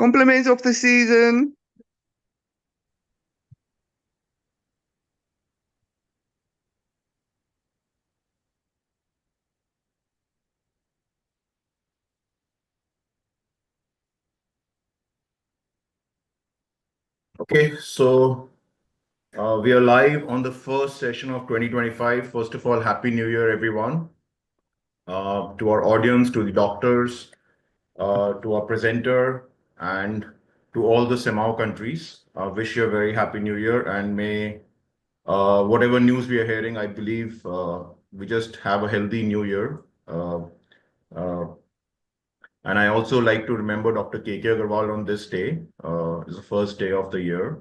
Compliments of the season. Okay, so we are live on the first session of 2025. First of all, Happy New Year, everyone. To our audience, to the doctors, to our presenter, and to all the CMAAO countries. Wish you a very Happy New Year, and may whatever news we are hearing, I believe we just have a healthy New Year. Uh, and I also like to remember Dr. K.K. Agarwal on this day. It's the first day of the year.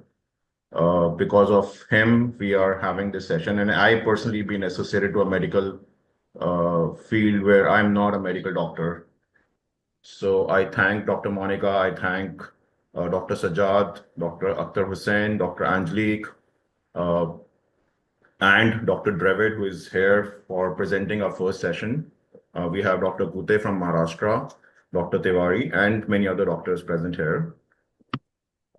Because of him, we are having this session. And I personally been associated to a medical field where I'm not a medical doctor. So I thank Dr. Monica, I thank Dr. Sajjad, Dr. Akhtar Hussain, Dr. Angelique, uh, and Dr. Dravid, who is here for presenting our first session. We have Dr. Gute from Maharashtra, Dr. Tiwari, and many other doctors present here.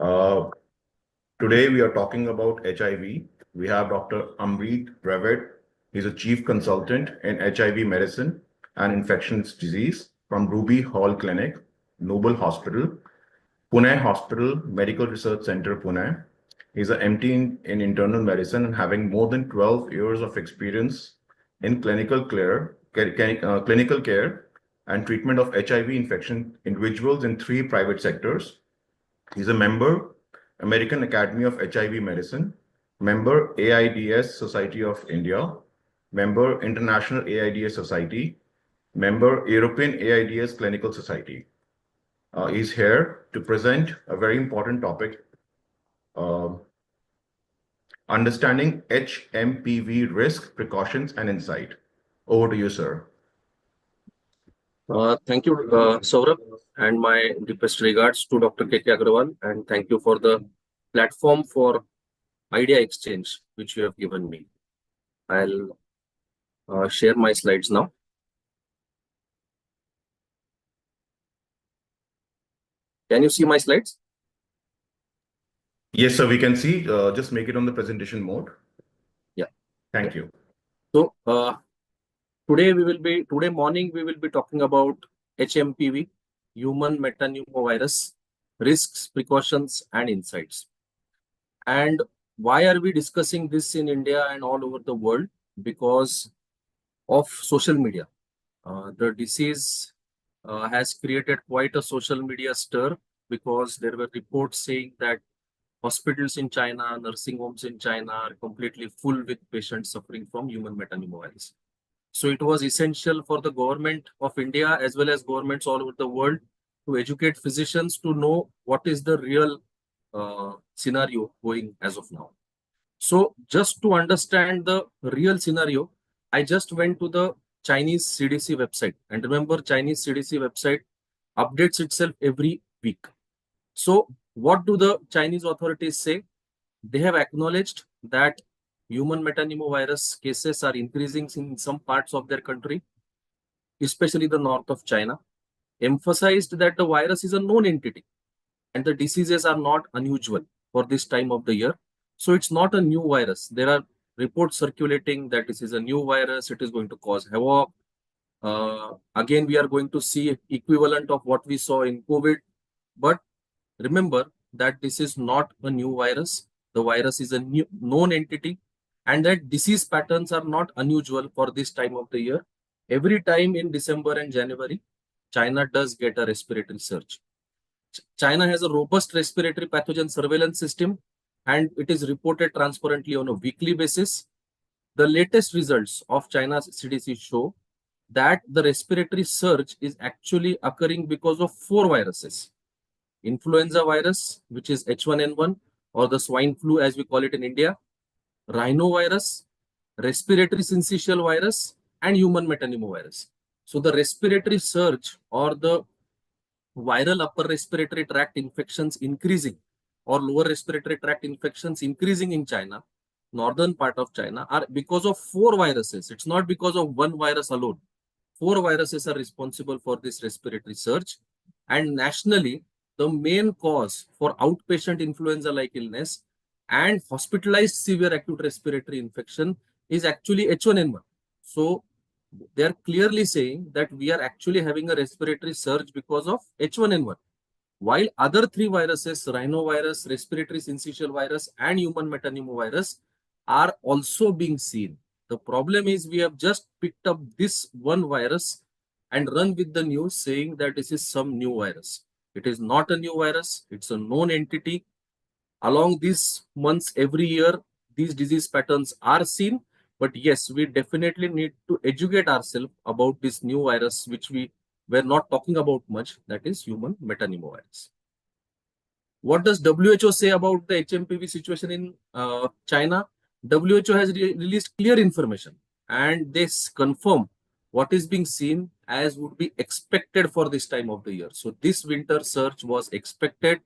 Today, we are talking about HIV. We have Dr. Amrit Dravid. He's a chief consultant in HIV medicine and infectious disease from Ruby Hall Clinic, Noble Hospital, Pune Hospital, Medical Research Center, Pune. He's an MT in internal medicine and having more than 12 years of experience in clinical care and treatment of HIV infection individuals in 3 private sectors. He's a member, American Academy of HIV Medicine, member AIDS Society of India, member International AIDS Society, member European AIDS Clinical Society. He's here to present a very important topic, understanding HMPV risk, precautions, and insight. Over to you, sir. Thank you, Saurabh, and my deepest regards to Dr. K.K. Agarwal, and thank you for the platform for idea exchange which you have given me. I'll share my slides now. Can you see my slides? Yes, sir, we can see. Just make it on the presentation mode. Yeah. Thank you. So today morning we will be talking about HMPV, human metapneumovirus, risks, precautions, and insights. And why are we discussing this in India and all over the world? Because of social media. The disease has created quite a social media stir because there were reports saying that hospitals in China, nursing homes in China are completely full with patients suffering from human metapneumovirus. So it was essential for the government of India as well as governments all over the world to educate physicians to know what is the real scenario going as of now. So just to understand the real scenario, I just went to the Chinese CDC website. And remember, Chinese CDC website updates itself every week. So what do the Chinese authorities say? They have acknowledged that human metapneumovirus cases are increasing in some parts of their country, especially the north of China, emphasized that the virus is a known entity and the diseases are not unusual for this time of the year. So it's not a new virus. There are reports circulating that this is a new virus. It is going to cause havoc. Again, we are going to see equivalent of what we saw in COVID. But remember that this is not a new virus. The virus is a new known entity and that disease patterns are not unusual for this time of the year. Every time in December and January, China does get a respiratory surge. China has a robust respiratory pathogen surveillance system and it is reported transparently on a weekly basis. The latest results of China's CDC show that the respiratory surge is actually occurring because of 4 viruses. Influenza virus, which is H1N1 or the swine flu as we call it in India, rhinovirus, respiratory syncytial virus, and human metapneumovirus. So the respiratory surge or the viral upper respiratory tract infections increasing or lower respiratory tract infections increasing in China, northern part of China, are because of 4 viruses. It's not because of one virus alone. 4 viruses are responsible for this respiratory surge. And nationally, the main cause for outpatient influenza-like illness and hospitalized severe acute respiratory infection is actually H1N1. So they are clearly saying that we are actually having a respiratory surge because of H1N1. While other three viruses, rhinovirus, respiratory syncytial virus, and human metapneumovirus, are also being seen. The problem is we have just picked up this one virus and run with the news saying that this is some new virus. It is not a new virus, it's a known entity. Along these months, every year, these disease patterns are seen. But yes, we definitely need to educate ourselves about this new virus, which we were not talking about much, that is human metapneumovirus. What does WHO say about the HMPV situation in China? WHO has released clear information and they confirm what is being seen as would be expected for this time of the year. So this winter surge was expected.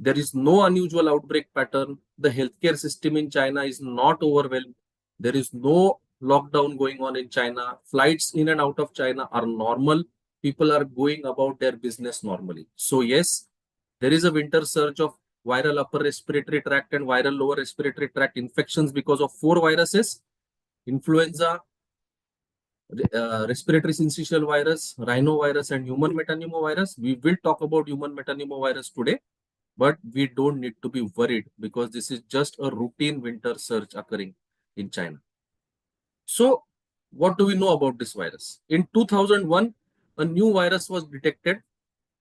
There is no unusual outbreak pattern. The healthcare system in China is not overwhelmed. There is no lockdown going on in China. Flights in and out of China are normal. People are going about their business normally. So yes, there is a winter surge of viral upper respiratory tract and viral lower respiratory tract infections because of 4 viruses: influenza, respiratory syncytial virus, rhinovirus, and human metapneumovirus. We will talk about human metapneumovirus today, but we don't need to be worried because this is just a routine winter surge occurring in China. So, what do we know about this virus? In 2001, a new virus was detected,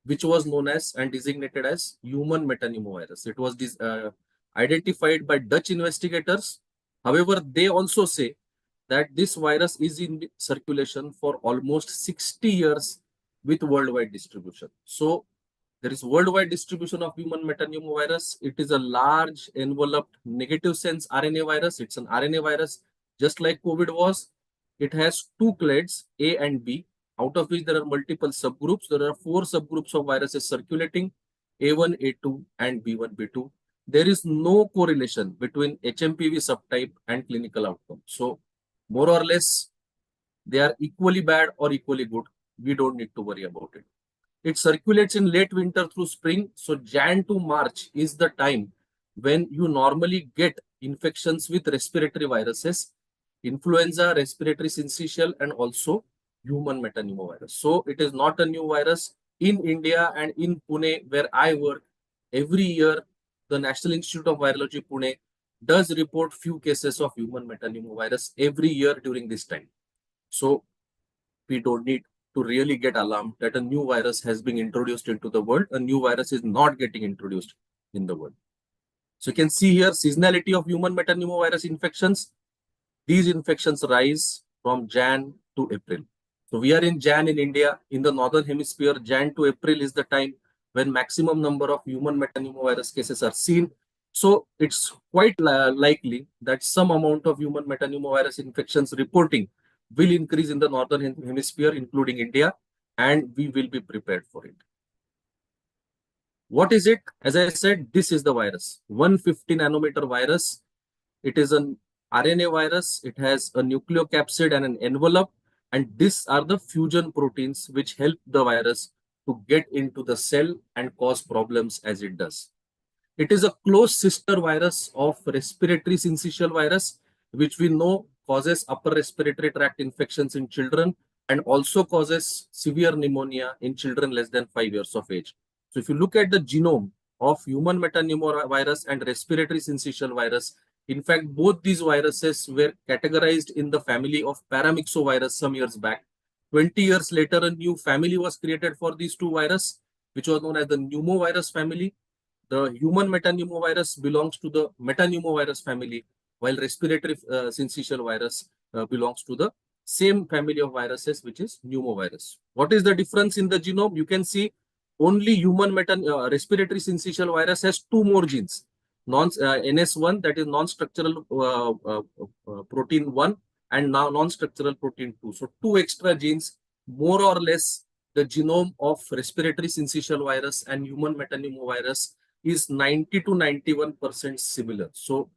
which was known as and designated as human metapneumovirus. It was identified by Dutch investigators. However, they also say that this virus is in circulation for almost 60 years with worldwide distribution. So there is worldwide distribution of human metapneumovirus. It is a large enveloped negative sense RNA virus. It's an RNA virus, just like COVID was. It has 2 clades, A and B, out of which there are multiple subgroups. There are 4 subgroups of viruses circulating, A1, A2, and B1, B2. There is no correlation between HMPV subtype and clinical outcome. So more or less, they are equally bad or equally good. We don't need to worry about it. It circulates in late winter through spring. So Jan to March is the time when you normally get infections with respiratory viruses, influenza, respiratory syncytial, and also human metapneumovirus. So it is not a new virus. In India and in Pune, where I work, every year the National Institute of Virology Pune does report few cases of human metapneumovirus every year during this time. So we don't need to really get alarmed that a new virus has been introduced into the world. A new virus is not getting introduced in the world. So you can see here seasonality of human metapneumovirus infections. These infections rise from Jan to April. So we are in Jan in India. In the northern hemisphere, Jan to April is the time when maximum number of human metapneumovirus cases are seen. So it's quite likely that some amount of human metapneumovirus infections reporting will increase in the northern hemisphere, including India, and we will be prepared for it. What is it? As I said, this is the virus, 150 nanometer virus. It is an RNA virus. It has a nucleocapsid and an envelope, and these are the fusion proteins which help the virus to get into the cell and cause problems as it does. It is a close sister virus of respiratory syncytial virus, which we know causes upper respiratory tract infections in children and also causes severe pneumonia in children less than 5 years of age. So if you look at the genome of human metapneumovirus and respiratory syncytial virus, in fact, both these viruses were categorized in the family of paramyxovirus some years back. 20 years later, a new family was created for these two viruses, which was known as the pneumovirus family. The human metapneumovirus belongs to the metapneumovirus family, while respiratory syncytial virus belongs to the same family of viruses, which is pneumovirus. What is the difference in the genome? You can see only human respiratory syncytial virus has 2 more genes. NS1, that is non-structural protein 1, and now non-structural protein 2. So 2 extra genes, more or less the genome of respiratory syncytial virus and human metapneumovirus is 90 to 91% similar. So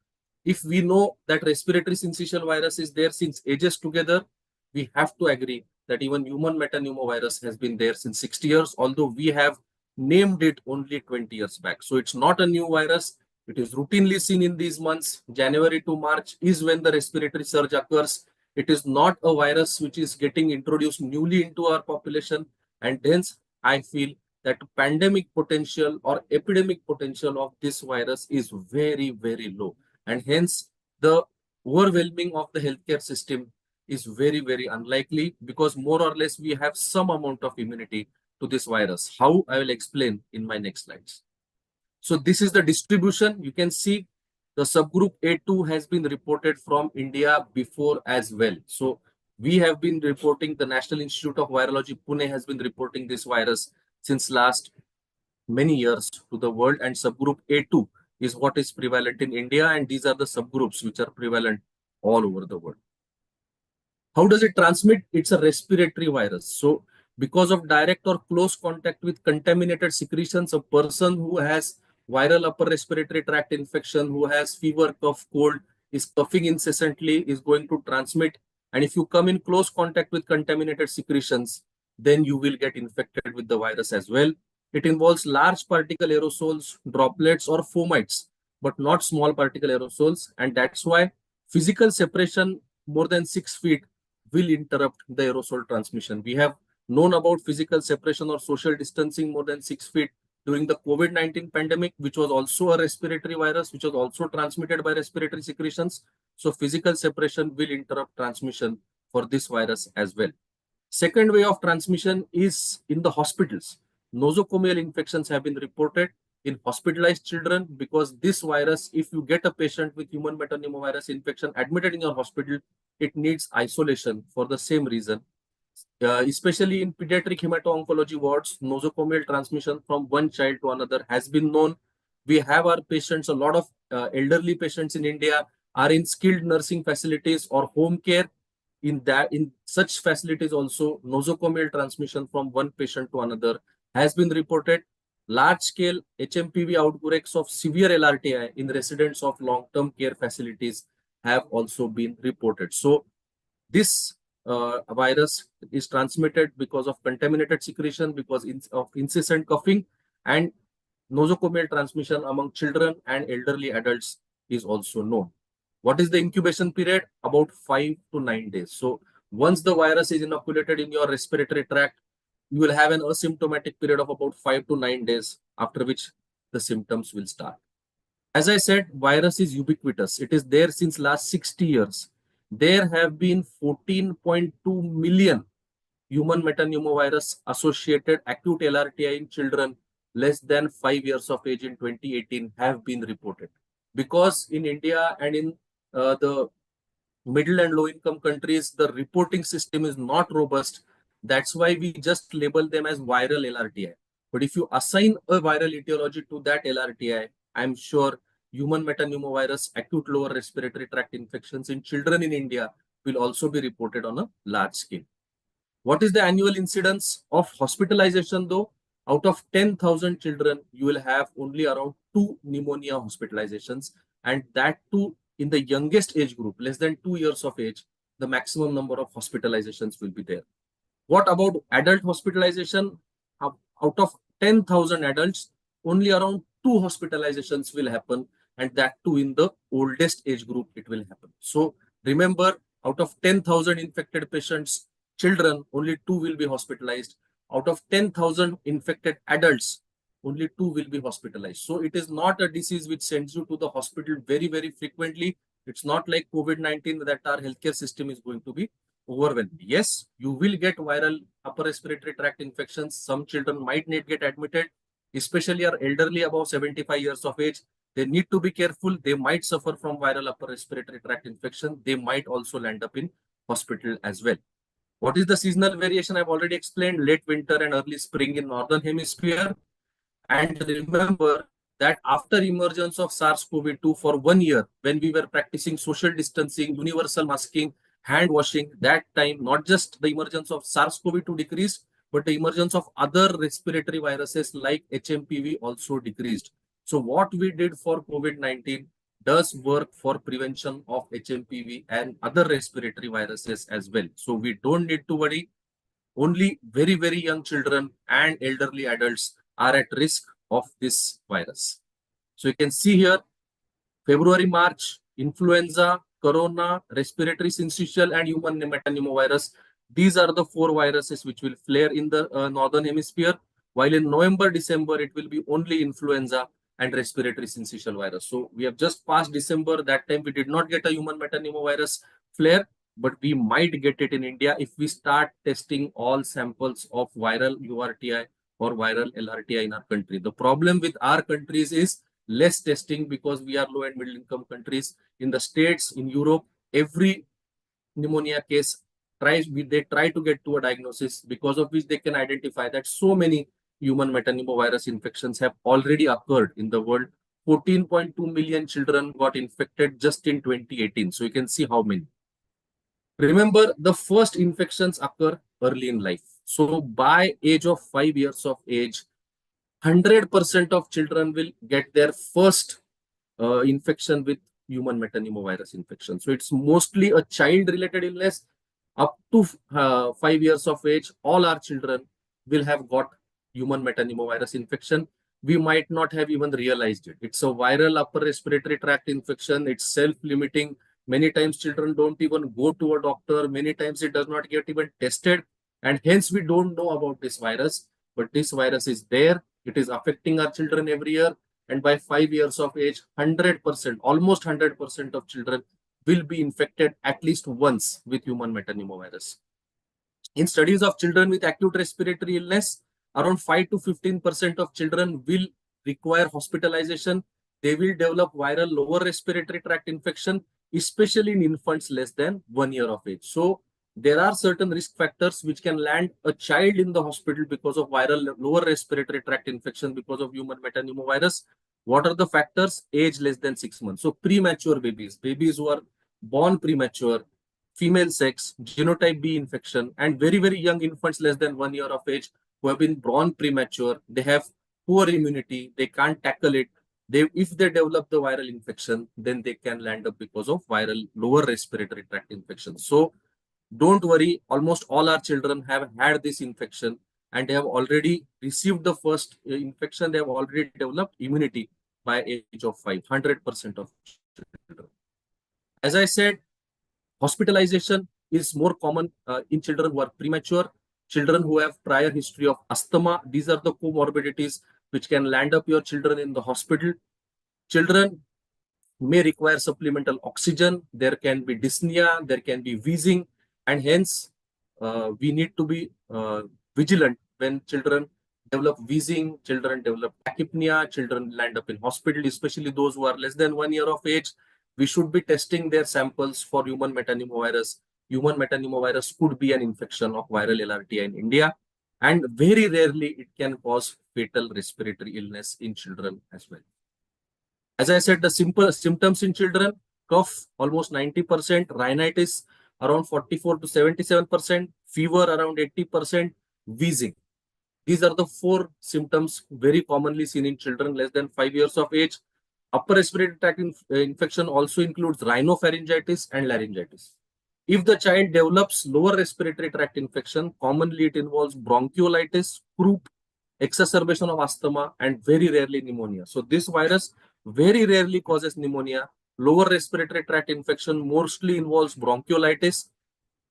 if we know that respiratory syncytial virus is there since ages together, we have to agree that even human metapneumovirus has been there since 60 years, although we have named it only 20 years back. So it's not a new virus. It is routinely seen in these months. January to March is when the respiratory surge occurs. It is not a virus which is getting introduced newly into our population. And hence, I feel that pandemic potential or epidemic potential of this virus is very, very low. And hence, the overwhelming of the healthcare system is very, very unlikely, because more or less we have some amount of immunity to this virus. How? I will explain in my next slides. So this is the distribution. You can see the subgroup A2 has been reported from India before as well. So we have been reporting, the National Institute of Virology, Pune, has been reporting this virus since last many years to the world, and subgroup A2 is what is prevalent in India, and these are the subgroups which are prevalent all over the world. How does it transmit? It's a respiratory virus. So because of direct or close contact with contaminated secretions, a person who has viral upper respiratory tract infection, who has fever, cough, cold, is coughing incessantly, is going to transmit. And if you come in close contact with contaminated secretions, then you will get infected with the virus as well. It involves large particle aerosols, droplets, or fomites, but not small particle aerosols. And that's why physical separation more than 6 feet will interrupt the aerosol transmission. We have known about physical separation or social distancing more than 6 feet during the COVID-19 pandemic, which was also a respiratory virus, which was also transmitted by respiratory secretions. So physical separation will interrupt transmission for this virus as well. Second way of transmission is in the hospitals. Nosocomial infections have been reported in hospitalized children, because this virus, if you get a patient with human metapneumovirus infection admitted in your hospital, it needs isolation for the same reason. Especially in pediatric hemato-oncology wards, nosocomial transmission from one child to another has been known. We have our patients, a lot of elderly patients in India are in skilled nursing facilities or home care. In such facilities also, nosocomial transmission from one patient to another has been reported. Large scale HMPV outbreaks of severe LRTI in residents of long-term care facilities have also been reported. So this virus is transmitted because of contaminated secretion, because of incessant coughing, and nosocomial transmission among children and elderly adults is also known. What is the incubation period? About 5 to 9 days. So once the virus is inoculated in your respiratory tract, you will have an asymptomatic period of about 5 to 9 days, after which the symptoms will start. As I said, virus is ubiquitous. It is there since last 60 years. There have been 14.2 million human metapneumovirus associated acute LRTI in children less than 5 years of age in 2018 have been reported. Because in India and in the middle and low income countries, the reporting system is not robust. That's why we just label them as viral LRTI. But if you assign a viral etiology to that LRTI, I'm sure human metapneumovirus acute lower respiratory tract infections in children in India will also be reported on a large scale. What is the annual incidence of hospitalization though? Out of 10,000 children, you will have only around 2 pneumonia hospitalizations, and that too in the youngest age group, less than 2 years of age, the maximum number of hospitalizations will be there. What about adult hospitalization? Out of 10,000 adults, only around 2 hospitalizations will happen, and that too in the oldest age group it will happen. So remember, out of 10,000 infected patients, children, only 2 will be hospitalized. Out of 10,000 infected adults, only 2 will be hospitalized. So it is not a disease which sends you to the hospital very, very frequently. It's not like COVID-19 that our healthcare system is going to be overwhelmed. Yes, you will get viral upper respiratory tract infections. Some children might need get admitted, especially our elderly above 75 years of age. They need to be careful. They might suffer from viral upper respiratory tract infection. They might also land up in hospital as well. What is the seasonal variation? I've already explained, late winter and early spring in northern hemisphere. And remember that after emergence of SARS-CoV-2 for 1 year, when we were practicing social distancing, universal masking, hand washing, that time, not just the emergence of SARS-CoV-2 decreased, but the emergence of other respiratory viruses like HMPV also decreased. So what we did for COVID-19 does work for prevention of HMPV and other respiratory viruses as well. So we don't need to worry. Only very, very young children and elderly adults are at risk of this virus. So you can see here, February, March, influenza, corona, respiratory syncytial, and human metapneumovirus. These are the 4 viruses which will flare in the northern hemisphere, while in November, December, it will be only influenza and respiratory syncytial virus. So we have just passed December. That time we did not get a human metapneumovirus flare, but we might get it in India if we start testing all samples of viral URTI or viral LRTI in our country. The problem with our countries is less testing because we are low and middle income countries. In the States, in Europe, every pneumonia case they try to get to a diagnosis, because of which they can identify that so many human metapneumovirus infections have already occurred in the world. 14.2 million children got infected just in 2018. So you can see how many. Remember, the first infections occur early in life. So by age of 5 years of age, 100% of children will get their first infection with human metapneumovirus infection. So it's mostly a child-related illness. Up to 5 years of age, all our children will have got human metapneumovirus infection. We might not have even realized it. It's a viral upper respiratory tract infection. It's self-limiting. Many times children don't even go to a doctor. Many times it does not get even tested. And hence we don't know about this virus. But this virus is there. It is affecting our children every year. And by 5 years of age, 100%, almost 100% of children will be infected at least once with human metapneumovirus. In studies of children with acute respiratory illness, around 5 to 15% of children will require hospitalization. They will develop viral lower respiratory tract infection, especially in infants less than 1 year of age. So there are certain risk factors which can land a child in the hospital because of viral lower respiratory tract infection because of human metapneumovirus. What are the factors? Age less than 6 months. So premature babies who are born premature, female sex, genotype B infection, and very, very young infants less than 1 year of age who have been born premature. They have poor immunity. They can't tackle it. If they develop the viral infection, then they can land up because of viral lower respiratory tract infection. So don't worry, almost all our children have had this infection and they have already received the first infection. They have already developed immunity by age of 5, 100% of children. As I said, hospitalization is more common in children who are premature, children who have prior history of asthma. These are the comorbidities which can land up your children in the hospital. Children may require supplemental oxygen. There can be dyspnea, there can be wheezing, and hence we need to be vigilant when children develop wheezing, children develop tachypnea, children land up in hospital, especially those who are less than 1 year of age. We should be testing their samples for human metapneumovirus. Human metapneumovirus could be an infection of viral LRTI in India, and very rarely it can cause fatal respiratory illness in children as well. As I said, the simple symptoms in children: cough almost 90%, rhinitis around 44 to 77%, fever around 80%, wheezing. These are the 4 symptoms very commonly seen in children less than 5 years of age. Upper respiratory tract infection also includes rhinopharyngitis and laryngitis. If the child develops lower respiratory tract infection, commonly it involves bronchiolitis, croup, exacerbation of asthma, and very rarely pneumonia. So this virus very rarely causes pneumonia. Lower respiratory tract infection mostly involves bronchiolitis,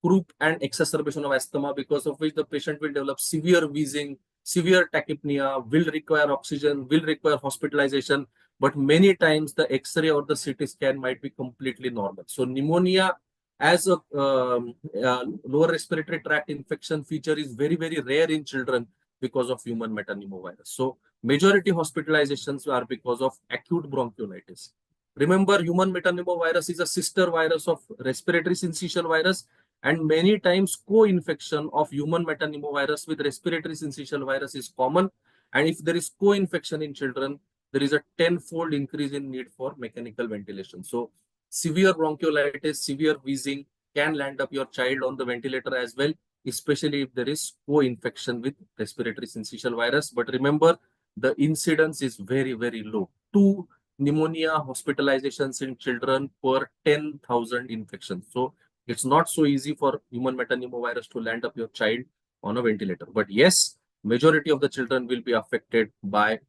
croup, and exacerbation of asthma, because of which the patient will develop severe wheezing, severe tachypnea, will require oxygen, will require hospitalization. But many times the X-ray or the CT scan might be completely normal. So pneumonia as a lower respiratory tract infection feature is very, very rare in children because of human metapneumovirus. So majority hospitalizations are because of acute bronchiolitis. Remember, human metapneumovirus is a sister virus of respiratory syncytial virus, and many times co-infection of human metapneumovirus with respiratory syncytial virus is common. And if there is co-infection in children, there is a 10-fold increase in need for mechanical ventilation. So severe bronchiolitis, severe wheezing can land up your child on the ventilator as well, especially if there is co-infection with respiratory syncytial virus. But remember, the incidence is very, very low. 2 pneumonia hospitalizations in children per 10,000 infections. So it's not so easy for human metapneumovirus to land up your child on a ventilator. But yes, majority of the children will be affected by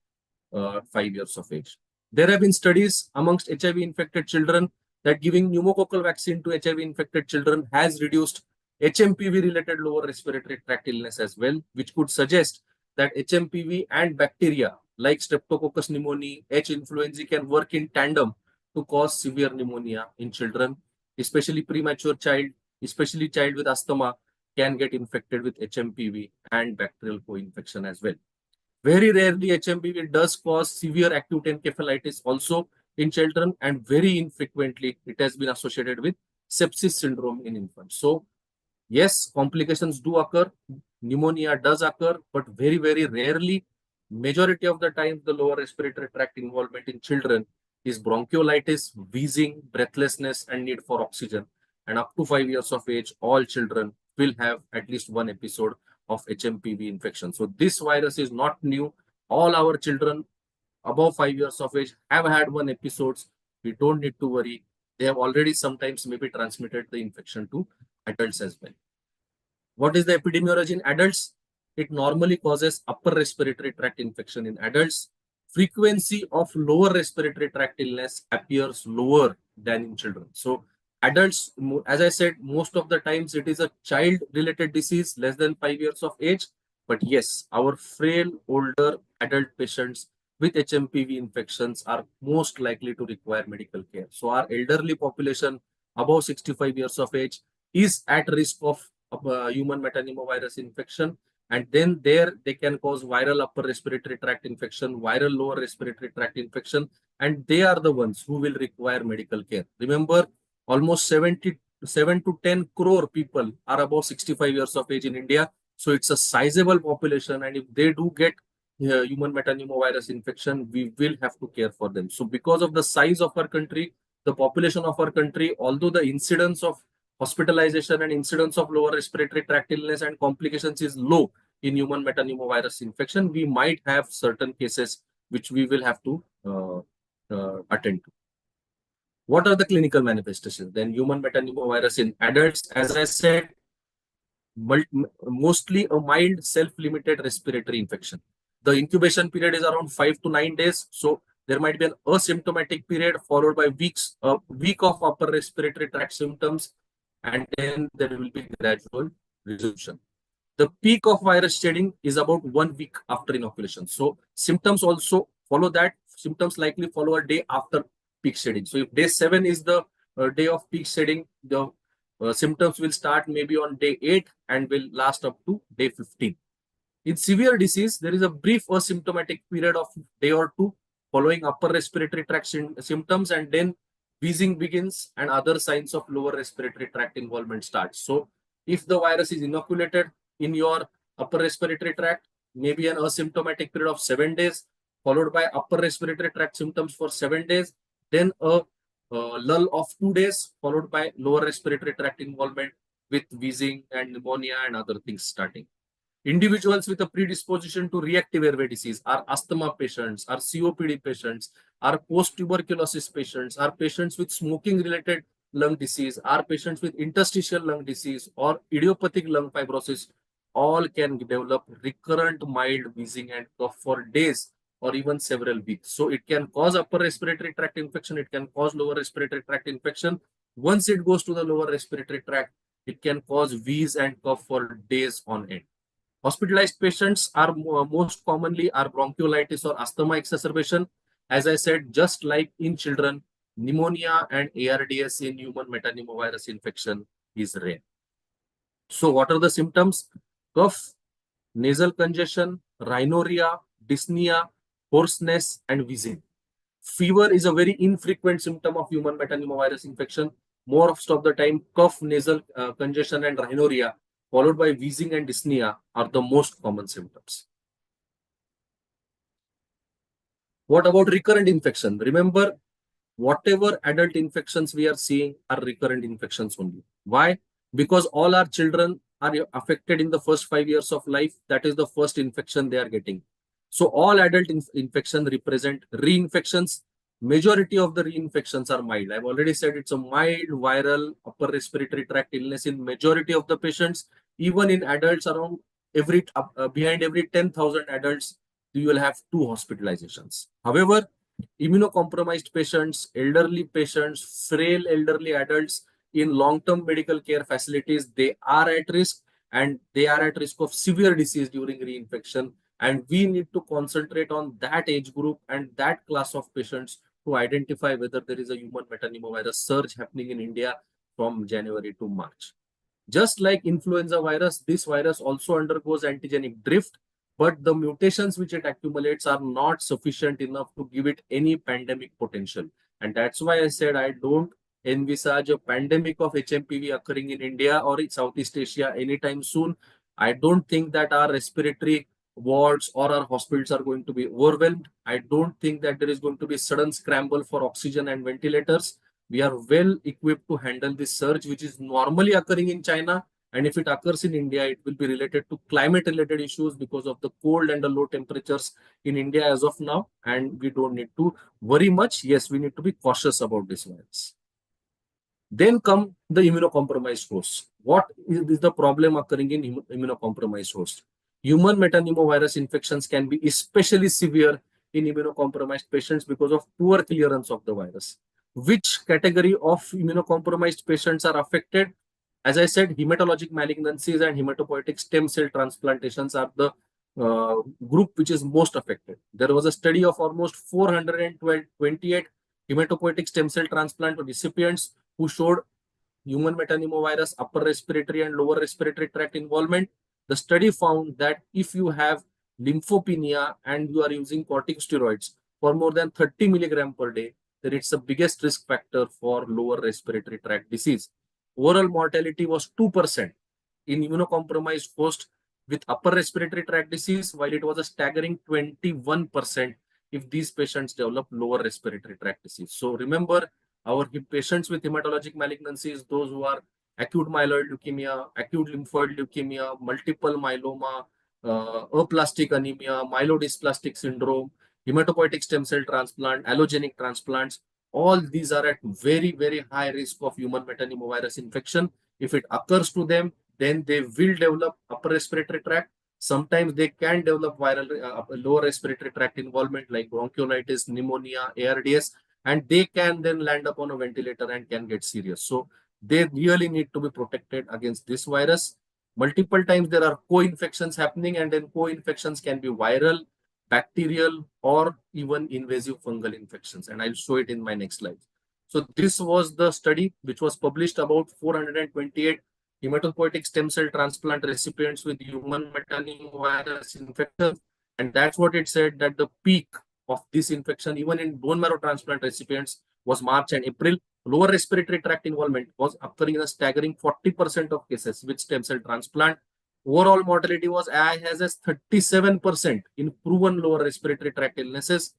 5 years of age. There have been studies amongst HIV infected children that giving pneumococcal vaccine to HIV infected children has reduced HMPV related lower respiratory tract illness as well, which could suggest that HMPV and bacteria like Streptococcus pneumoniae, H. influenzae can work in tandem to cause severe pneumonia in children, especially premature child, especially child with asthma can get infected with HMPV and bacterial co-infection as well. Very rarely, HMPV does cause severe acute encephalitis also in children, and very infrequently, it has been associated with sepsis syndrome in infants. So, yes, complications do occur, pneumonia does occur, but very, very rarely. Majority of the time, the lower respiratory tract involvement in children is bronchiolitis, wheezing, breathlessness, and need for oxygen. And up to 5 years of age, all children will have at least one episode of HMPV infection. So this virus is not new. All our children above 5 years of age have had one episodes. We don't need to worry. They have already sometimes maybe transmitted the infection to adults as well. What is the epidemiology in adults? It normally causes upper respiratory tract infection in adults. Frequency of lower respiratory tract illness appears lower than in children. So adults, as I said, most of the times it is a child-related disease less than 5 years of age. But yes, our frail, older adult patients with HMPV infections are most likely to require medical care. So our elderly population above 65 years of age is at risk of human metapneumovirus infection, and then there they can cause viral upper respiratory tract infection, viral lower respiratory tract infection, and they are the ones who will require medical care. Remember, almost 77 to 10 crore people are above 65 years of age in India. So it's a sizable population, and if they do get human metapneumovirus infection, we will have to care for them. So because of the size of our country, the population of our country, although the incidence of hospitalization and incidence of lower respiratory tract illness and complications is low in human metapneumovirus infection, we might have certain cases which we will have to attend to. What are the clinical manifestations? Then human metapneumovirus in adults, as I said, mostly a mild self-limited respiratory infection. The incubation period is around 5 to 9 days. So there might be an asymptomatic period followed by a week of upper respiratory tract symptoms, and then there will be gradual resolution. The peak of virus shedding is about 1 week after inoculation. So symptoms also follow that. Symptoms likely follow a day after peak shedding. So if day 7 is the day of peak shedding, the symptoms will start maybe on day 8 and will last up to day 15. In severe disease, there is a brief asymptomatic period of day or two following upper respiratory tract symptoms, and then wheezing begins and other signs of lower respiratory tract involvement starts. So if the virus is inoculated in your upper respiratory tract, maybe an asymptomatic period of 7 days, followed by upper respiratory tract symptoms for 7 days, then a lull of 2 days, followed by lower respiratory tract involvement with wheezing and pneumonia and other things starting. Individuals with a predisposition to reactive airway disease are asthma patients, are COPD patients, are post-tuberculosis patients, are patients with smoking-related lung disease, are patients with interstitial lung disease or idiopathic lung fibrosis. All can develop recurrent mild wheezing and cough for days or even several weeks. So it can cause upper respiratory tract infection, it can cause lower respiratory tract infection. Once it goes to the lower respiratory tract, it can cause wheeze and cough for days on end. Hospitalized patients are most commonly are bronchiolitis or asthma exacerbation. As I said, just like in children, pneumonia and ARDS in human metapneumovirus infection is rare. So what are the symptoms? Cough, nasal congestion, rhinorrhea, dyspnea, hoarseness, and wheezing. Fever is a very infrequent symptom of human metapneumovirus infection. Most of the time, cough, nasal congestion, and rhinorrhea, followed by wheezing and dyspnea, are the most common symptoms. What about recurrent infection? Remember, whatever adult infections we are seeing are recurrent infections only. Why? Because all our children are affected in the first 5 years of life. That is the first infection they are getting. So all adult infections represent reinfections. Majority of the reinfections are mild. I've already said it's a mild viral upper respiratory tract illness in majority of the patients. Even in adults, around behind every 10,000 adults, you will have 2 hospitalizations. However, immunocompromised patients, elderly patients, frail elderly adults in long-term medical care facilities, they are at risk, and they are at risk of severe disease during reinfection. And we need to concentrate on that age group and that class of patients to identify whether there is a human metapneumovirus surge happening in India from January to March. Just like influenza virus, this virus also undergoes antigenic drift, but the mutations which it accumulates are not sufficient enough to give it any pandemic potential. And that's why I said I don't envisage a pandemic of HMPV occurring in India or in Southeast Asia anytime soon. I don't think that our respiratory wards or our hospitals are going to be overwhelmed. I don't think that there is going to be sudden scramble for oxygen and ventilators. We are well equipped to handle this surge, which is normally occurring in China. And if it occurs in India, it will be related to climate related issues because of the cold and the low temperatures in India as of now. And we don't need to worry much. Yes, we need to be cautious about this virus. Then come the immunocompromised hosts. What is the problem occurring in immunocompromised hosts? Human metapneumovirus infections can be especially severe in immunocompromised patients because of poor clearance of the virus. Which category of immunocompromised patients are affected? As I said, hematologic malignancies and hematopoietic stem cell transplantations are the group which is most affected. There was a study of almost 428 hematopoietic stem cell transplant recipients who showed human metapneumovirus upper respiratory and lower respiratory tract involvement. The study found that if you have lymphopenia and you are using corticosteroids for more than 30 milligram per day, then it's the biggest risk factor for lower respiratory tract disease. Overall mortality was 2% in immunocompromised host with upper respiratory tract disease, while it was a staggering 21% if these patients develop lower respiratory tract disease. So remember, our patients with hematologic malignancies, those who are acute myeloid leukemia, acute lymphoid leukemia, multiple myeloma, aplastic anemia, myelodysplastic syndrome, hematopoietic stem cell transplant, allogenic transplants, all these are at very, very high risk of human metapneumovirus infection. If it occurs to them, then they will develop upper respiratory tract. Sometimes they can develop viral lower respiratory tract involvement like bronchiolitis, pneumonia, ARDS, and they can then land up on a ventilator and can get serious. So they really need to be protected against this virus. Multiple times there are co-infections happening, and then co-infections can be viral, bacterial, or even invasive fungal infections. And I'll show it in my next slide. So this was the study which was published about 428 hematopoietic stem cell transplant recipients with human metapneumovirus infection. And that's what it said, that the peak of this infection, even in bone marrow transplant recipients, was March and April. Lower respiratory tract involvement was occurring in a staggering 40% of cases with stem cell transplant. Overall mortality was as high as 37% in proven lower respiratory tract illnesses.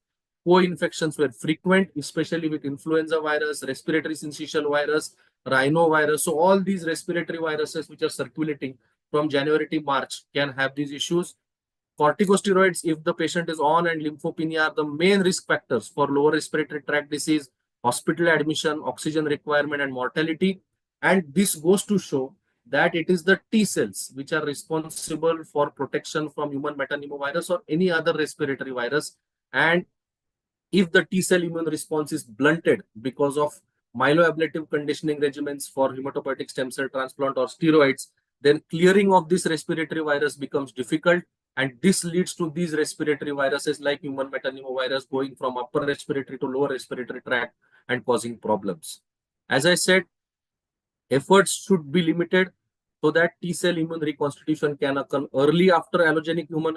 Co-infections were frequent, especially with influenza virus, respiratory syncytial virus, rhinovirus. So all these respiratory viruses which are circulating from January to March can have these issues. Corticosteroids, if the patient is on, and lymphopenia are the main risk factors for lower respiratory tract disease, hospital admission, oxygen requirement, and mortality. And this goes to show that it is the T cells which are responsible for protection from human metapneumovirus or any other respiratory virus. And if the T cell immune response is blunted because of myeloablative conditioning regimens for hematopoietic stem cell transplant or steroids, then clearing of this respiratory virus becomes difficult. And this leads to these respiratory viruses like human metapneumovirus going from upper respiratory to lower respiratory tract and causing problems. As I said, efforts should be limited so that T cell immune reconstitution can occur early after allogenic human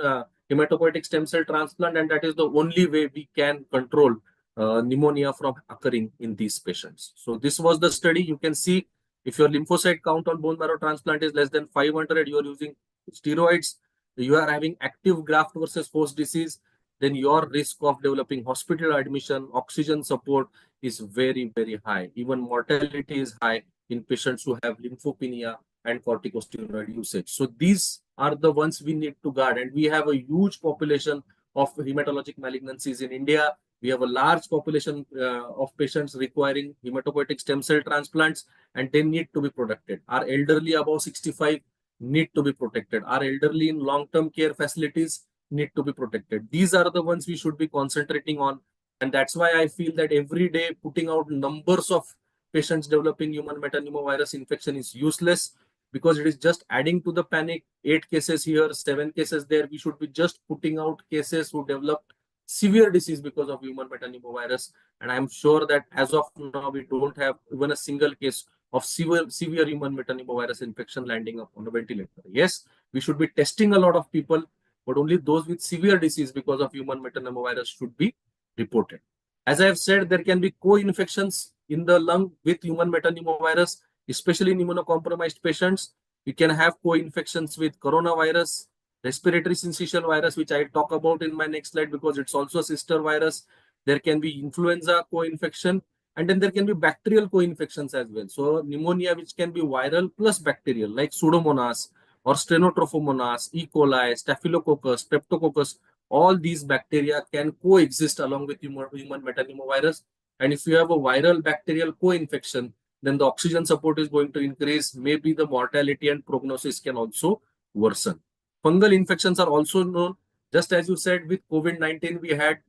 hematopoietic stem cell transplant, and that is the only way we can control pneumonia from occurring in these patients. So this was the study. You can see if your lymphocyte count on bone marrow transplant is less than 500, you are using steroids, you are having active graft versus host disease, then your risk of developing hospital admission, oxygen support is very, very high. Even mortality is high in patients who have lymphopenia and corticosteroid usage. So these are the ones we need to guard. And we have a huge population of hematologic malignancies in India. We have a large population of patients requiring hematopoietic stem cell transplants, and they need to be protected. Our elderly above 65, need to be protected. Our elderly in long-term care facilities need to be protected. These are the ones we should be concentrating on. And that's why I feel that every day putting out numbers of patients developing human metapneumovirus infection is useless, because it is just adding to the panic. 8 cases here, 7 cases there. We should be just putting out cases who developed severe disease because of human metapneumovirus. And I'm sure that as of now, we don't have even a single case of severe human metapneumovirus infection landing up on a ventilator. Yes, we should be testing a lot of people, but only those with severe disease because of human metapneumovirus should be reported. As I have said, there can be co-infections in the lung with human metapneumovirus, especially in immunocompromised patients. You can have co-infections with coronavirus, respiratory syncytial virus, which I talk about in my next slide because it's also a sister virus. There can be influenza co-infection, and then there can be bacterial co-infections as well. So pneumonia, which can be viral plus bacterial, like Pseudomonas or Strenotrophomonas, E. coli, Staphylococcus, Streptococcus. All these bacteria can coexist along with human metapneumovirus. And if you have a viral bacterial co-infection, then the oxygen support is going to increase. Maybe the mortality and prognosis can also worsen. Fungal infections are also known. Just as you said, with COVID-19, we had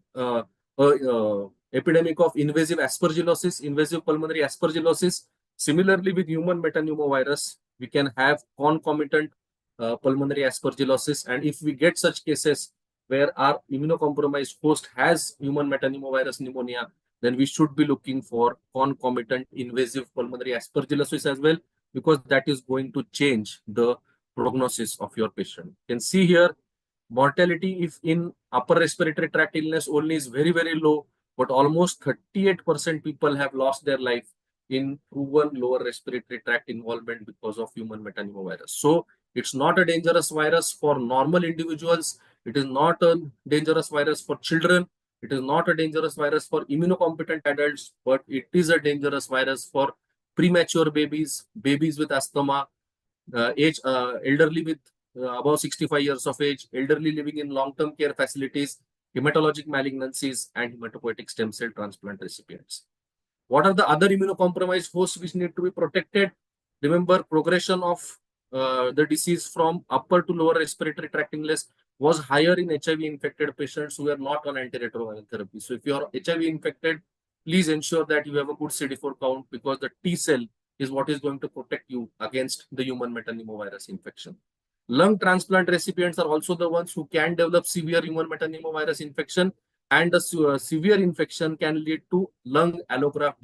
epidemic of invasive aspergillosis, invasive pulmonary aspergillosis. Similarly, with human metapneumovirus, we can have concomitant pulmonary aspergillosis. And if we get such cases where our immunocompromised host has human metapneumovirus pneumonia, then we should be looking for concomitant invasive pulmonary aspergillosis as well, because that is going to change the prognosis of your patient. You can see here, mortality if in upper respiratory tract illness only is very, very low, but almost 38% people have lost their life in proven lower respiratory tract involvement because of human metapneumovirus. So it's not a dangerous virus for normal individuals. It is not a dangerous virus for children. It is not a dangerous virus for immunocompetent adults, but it is a dangerous virus for premature babies, babies with asthma, elderly with above 65 years of age, elderly living in long-term care facilities, hematologic malignancies, and hematopoietic stem cell transplant recipients. What are the other immunocompromised hosts which need to be protected? Remember, progression of the disease from upper to lower respiratory tract illness was higher in HIV-infected patients who were not on antiretroviral therapy. So if you are HIV-infected, please ensure that you have a good CD4 count, because the T cell is what is going to protect you against the human metapneumovirus infection. Lung transplant recipients are also the ones who can develop severe human metapneumovirus infection, and the severe infection can lead to lung allograft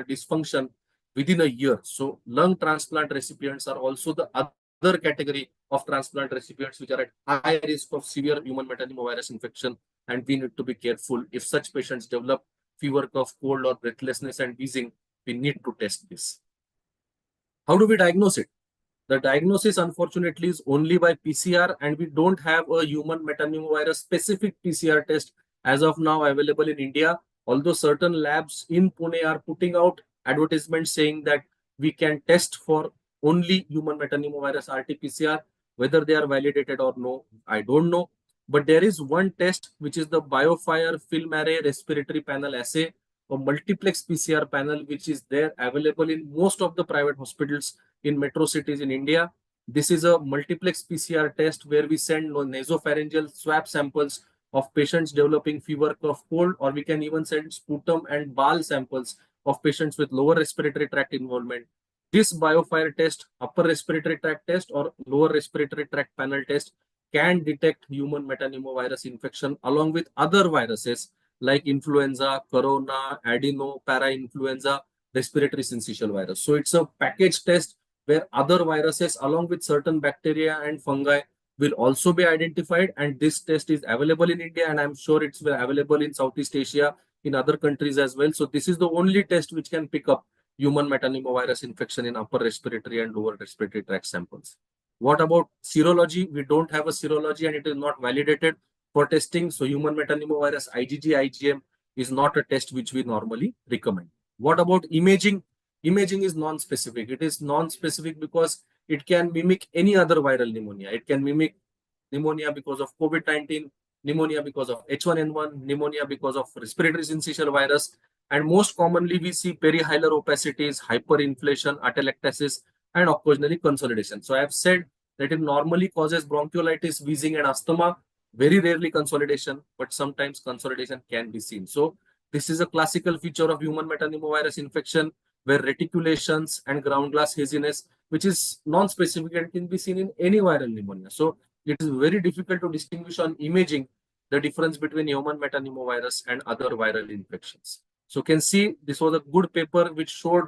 dysfunction within a year. So lung transplant recipients are also the other category of transplant recipients which are at high risk of severe human metapneumovirus infection, and we need to be careful. If such patients develop fever, cough, cold, or breathlessness and wheezing, we need to test this. How do we diagnose it? The diagnosis, unfortunately, is only by PCR, and we don't have a human metapneumovirus specific PCR test as of now available in India. Although certain labs in Pune are putting out advertisements saying that we can test for only human metapneumovirus RT-PCR, whether they are validated or no, I don't know. But there is one test, which is the BioFire Film Array Respiratory Panel Assay, a multiplex PCR panel, which is there available in most of the private hospitals in metro cities in India. This is a multiplex PCR test where we send nasopharyngeal swab samples of patients developing fever, cough, cold, or we can even send sputum and bowel samples of patients with lower respiratory tract involvement. This BioFire test, upper respiratory tract test or lower respiratory tract panel test, can detect human metapneumovirus infection along with other viruses like influenza, corona, adeno, parainfluenza, respiratory syncytial virus. So it's a package test where other viruses along with certain bacteria and fungi will also be identified, and this test is available in India, and I'm sure it's available in Southeast Asia, in other countries as well. So this is the only test which can pick up human metapneumovirus infection in upper respiratory and lower respiratory tract samples. What about serology? We don't have a serology and it is not validated for testing. So human metapneumovirus IgG, IgM is not a test which we normally recommend. What about imaging? Imaging is non-specific. It is non-specific because it can mimic any other viral pneumonia. It can mimic pneumonia because of COVID-19, pneumonia because of H1N1, pneumonia because of respiratory syncytial virus. And most commonly, we see perihilar opacities, hyperinflation, atelectasis, and occasionally consolidation. So I have said that it normally causes bronchiolitis, wheezing, and asthma. Very rarely consolidation, but sometimes consolidation can be seen. So this is a classical feature of human metapneumovirus infection where reticulations and ground glass haziness, which is non-specific and can be seen in any viral pneumonia. So it is very difficult to distinguish on imaging the difference between human metapneumovirus and other viral infections. So you can see this was a good paper which showed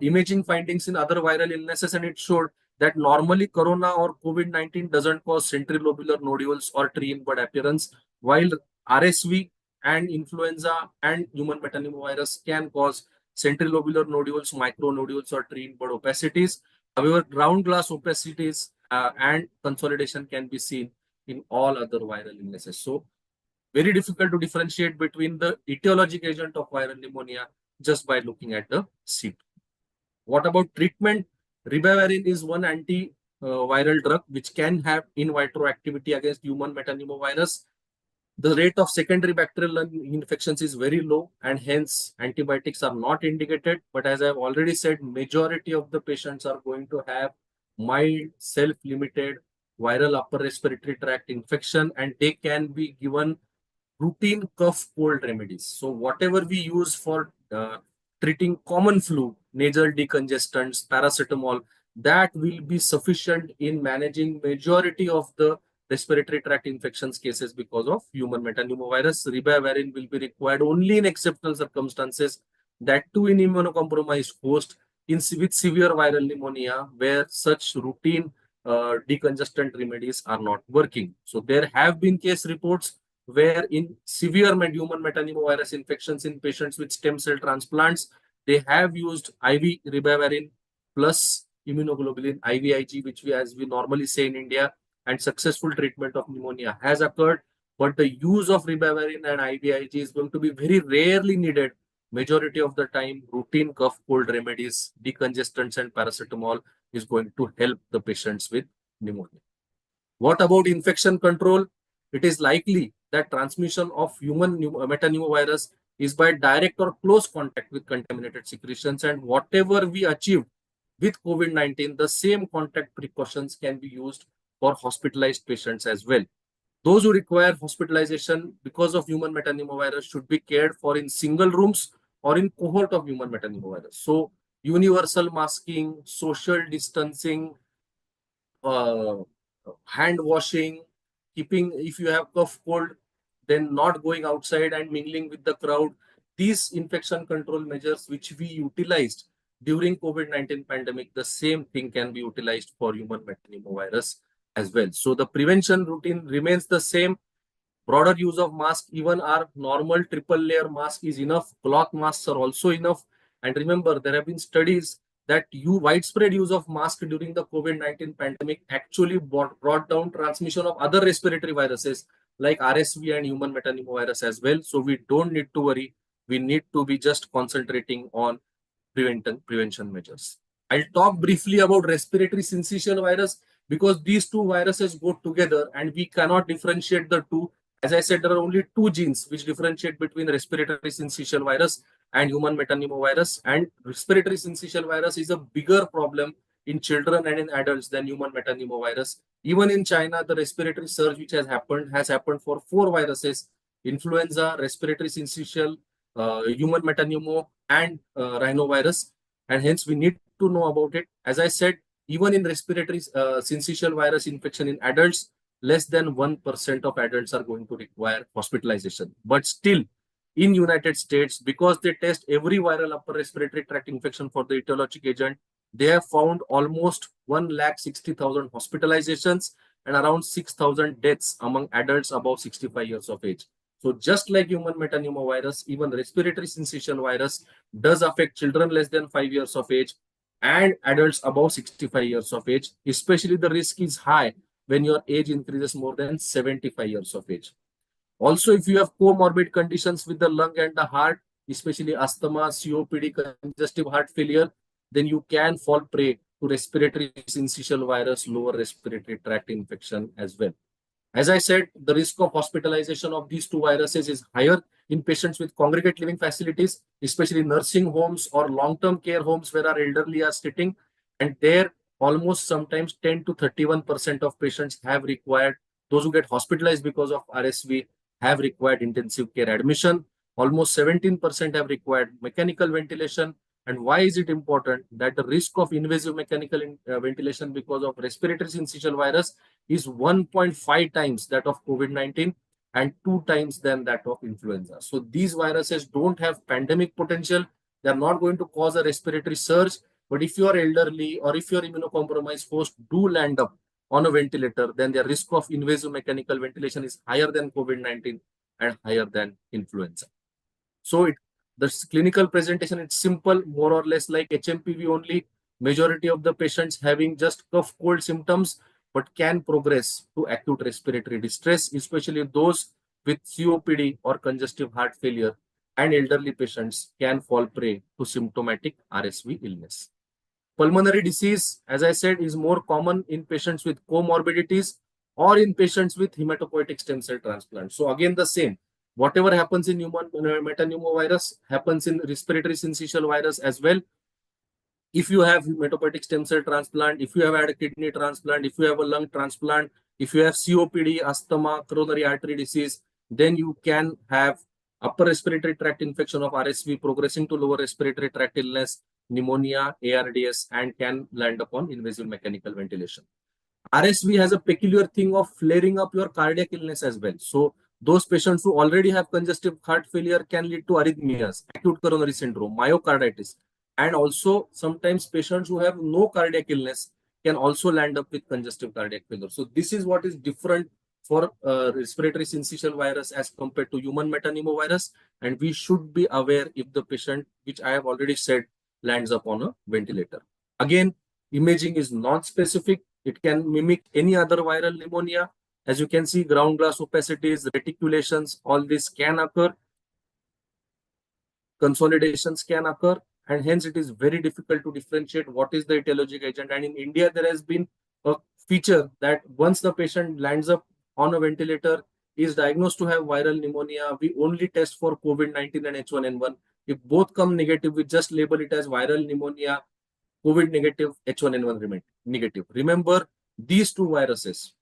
imaging findings in other viral illnesses, and it showed that normally corona or COVID-19 doesn't cause centrilobular nodules or tree in bud appearance, while RSV and influenza and human metapneumovirus can cause centrilobular nodules, micronodules, or tree in bud opacities. However, ground glass opacities and consolidation can be seen in all other viral illnesses. So very difficult to differentiate between the etiologic agent of viral pneumonia just by looking at the CT. What about treatment? Ribavirin is one antiviral drug which can have in vitro activity against human metapneumovirus. The rate of secondary bacterial infections is very low, and hence antibiotics are not indicated. But as I've already said, majority of the patients are going to have mild, self-limited viral upper respiratory tract infection, and they can be given routine cough cold remedies. So whatever we use for treating common flu, nasal decongestants, paracetamol, that will be sufficient in managing majority of the respiratory tract infections cases because of human metapneumovirus. Ribavirin will be required only in exceptional circumstances, that too in immunocompromised host with severe viral pneumonia where such routine decongestant remedies are not working. So there have been case reports where in severe human metapneumovirus infections in patients with stem cell transplants, they have used IV ribavirin plus immunoglobulin, IVIG, which as we normally say in India, and successful treatment of pneumonia has occurred. But the use of ribavirin and IVIG is going to be very rarely needed. Majority of the time, routine cough cold remedies, decongestants, and paracetamol is going to help the patients with pneumonia. What about infection control? It is likely that transmission of human metapneumovirus is by direct or close contact with contaminated secretions, and whatever we achieved with COVID-19, the same contact precautions can be used for hospitalized patients as well. Those who require hospitalization because of human metapneumovirus should be cared for in single rooms or in cohort of human metapneumovirus. So universal masking, social distancing, uh, hand washing, keeping, if you have cough cold, then not going outside and mingling with the crowd. These infection control measures which we utilized during COVID-19 pandemic, the same thing can be utilized for human metapneumovirus as well. So the prevention routine remains the same. Broader use of mask, even our normal triple layer mask is enough. Cloth masks are also enough. And remember, there have been studies that widespread use of mask during the COVID-19 pandemic actually brought down transmission of other respiratory viruses like RSV and human metapneumovirus as well. So we don't need to worry. We need to be just concentrating on prevention measures. I'll talk briefly about respiratory syncytial virus because these two viruses go together and we cannot differentiate the two. As I said, there are only two genes which differentiate between respiratory syncytial virus and human metapneumovirus, and respiratory syncytial virus is a bigger problem in children and in adults than human metapneumovirus. Even in China, the respiratory surge which has happened for 4 viruses: influenza, respiratory syncytial, human metapneumo, and rhinovirus, and hence we need to know about it. As I said, even in respiratory syncytial virus infection in adults, less than 1% of adults are going to require hospitalization. But still, in United States, because they test every viral upper respiratory tract infection for the etiologic agent, they have found almost 160,000 hospitalizations and around 6,000 deaths among adults above 65 years of age. So just like human metapneumovirus, even respiratory syncytial virus does affect children less than 5 years of age and adults above 65 years of age. Especially the risk is high when your age increases more than 75 years of age. Also, if you have comorbid conditions with the lung and the heart, especially asthma, COPD, congestive heart failure, then you can fall prey to respiratory syncytial virus, lower respiratory tract infection as well. As I said, the risk of hospitalization of these two viruses is higher in patients with congregate living facilities, especially nursing homes or long-term care homes where our elderly are sitting, and there almost sometimes 10 to 31% of patients have required, those who get hospitalized because of RSV have required intensive care admission. Almost 17% have required mechanical ventilation. And why is it important? That the risk of invasive mechanical ventilation because of respiratory syncytial virus is 1.5 times that of COVID-19 and 2 times than that of influenza. So these viruses don't have pandemic potential. They're not going to cause a respiratory surge. But if you are elderly or if you're immunocompromised host do land up on a ventilator, then the risk of invasive mechanical ventilation is higher than COVID-19 and higher than influenza. So the clinical presentation, it's simple, more or less like HMPV only. Majority of the patients having just cough, cold symptoms, but can progress to acute respiratory distress, especially those with COPD or congestive heart failure, and elderly patients can fall prey to symptomatic RSV illness. Pulmonary disease, as I said, is more common in patients with comorbidities or in patients with hematopoietic stem cell transplant. So again, the same. Whatever happens in human metapneumovirus happens in respiratory syncytial virus as well. If you have hematopoietic stem cell transplant, if you have had a kidney transplant, if you have a lung transplant, if you have COPD, asthma, coronary artery disease, then you can have upper respiratory tract infection of RSV progressing to lower respiratory tract illness, pneumonia, ARDS, and can land upon invasive mechanical ventilation. RSV has a peculiar thing of flaring up your cardiac illness as well. So those patients who already have congestive heart failure can lead to arrhythmias, acute coronary syndrome, myocarditis, and also sometimes patients who have no cardiac illness can also land up with congestive cardiac failure. So this is what is different for respiratory syncytial virus as compared to human metapneumovirus, and we should be aware if the patient, which I have already said, lands up on a ventilator. Again, imaging is non-specific. It can mimic any other viral pneumonia. As you can see, ground glass opacities, reticulations, all this can occur. Consolidations can occur, and hence it is very difficult to differentiate what is the etiologic agent. And in India, there has been a feature that once the patient lands up on a ventilator, is diagnosed to have viral pneumonia, we only test for COVID-19 and H1N1. If both come negative, we just label it as viral pneumonia, COVID negative, H1N1 negative. Remember, these two viruses,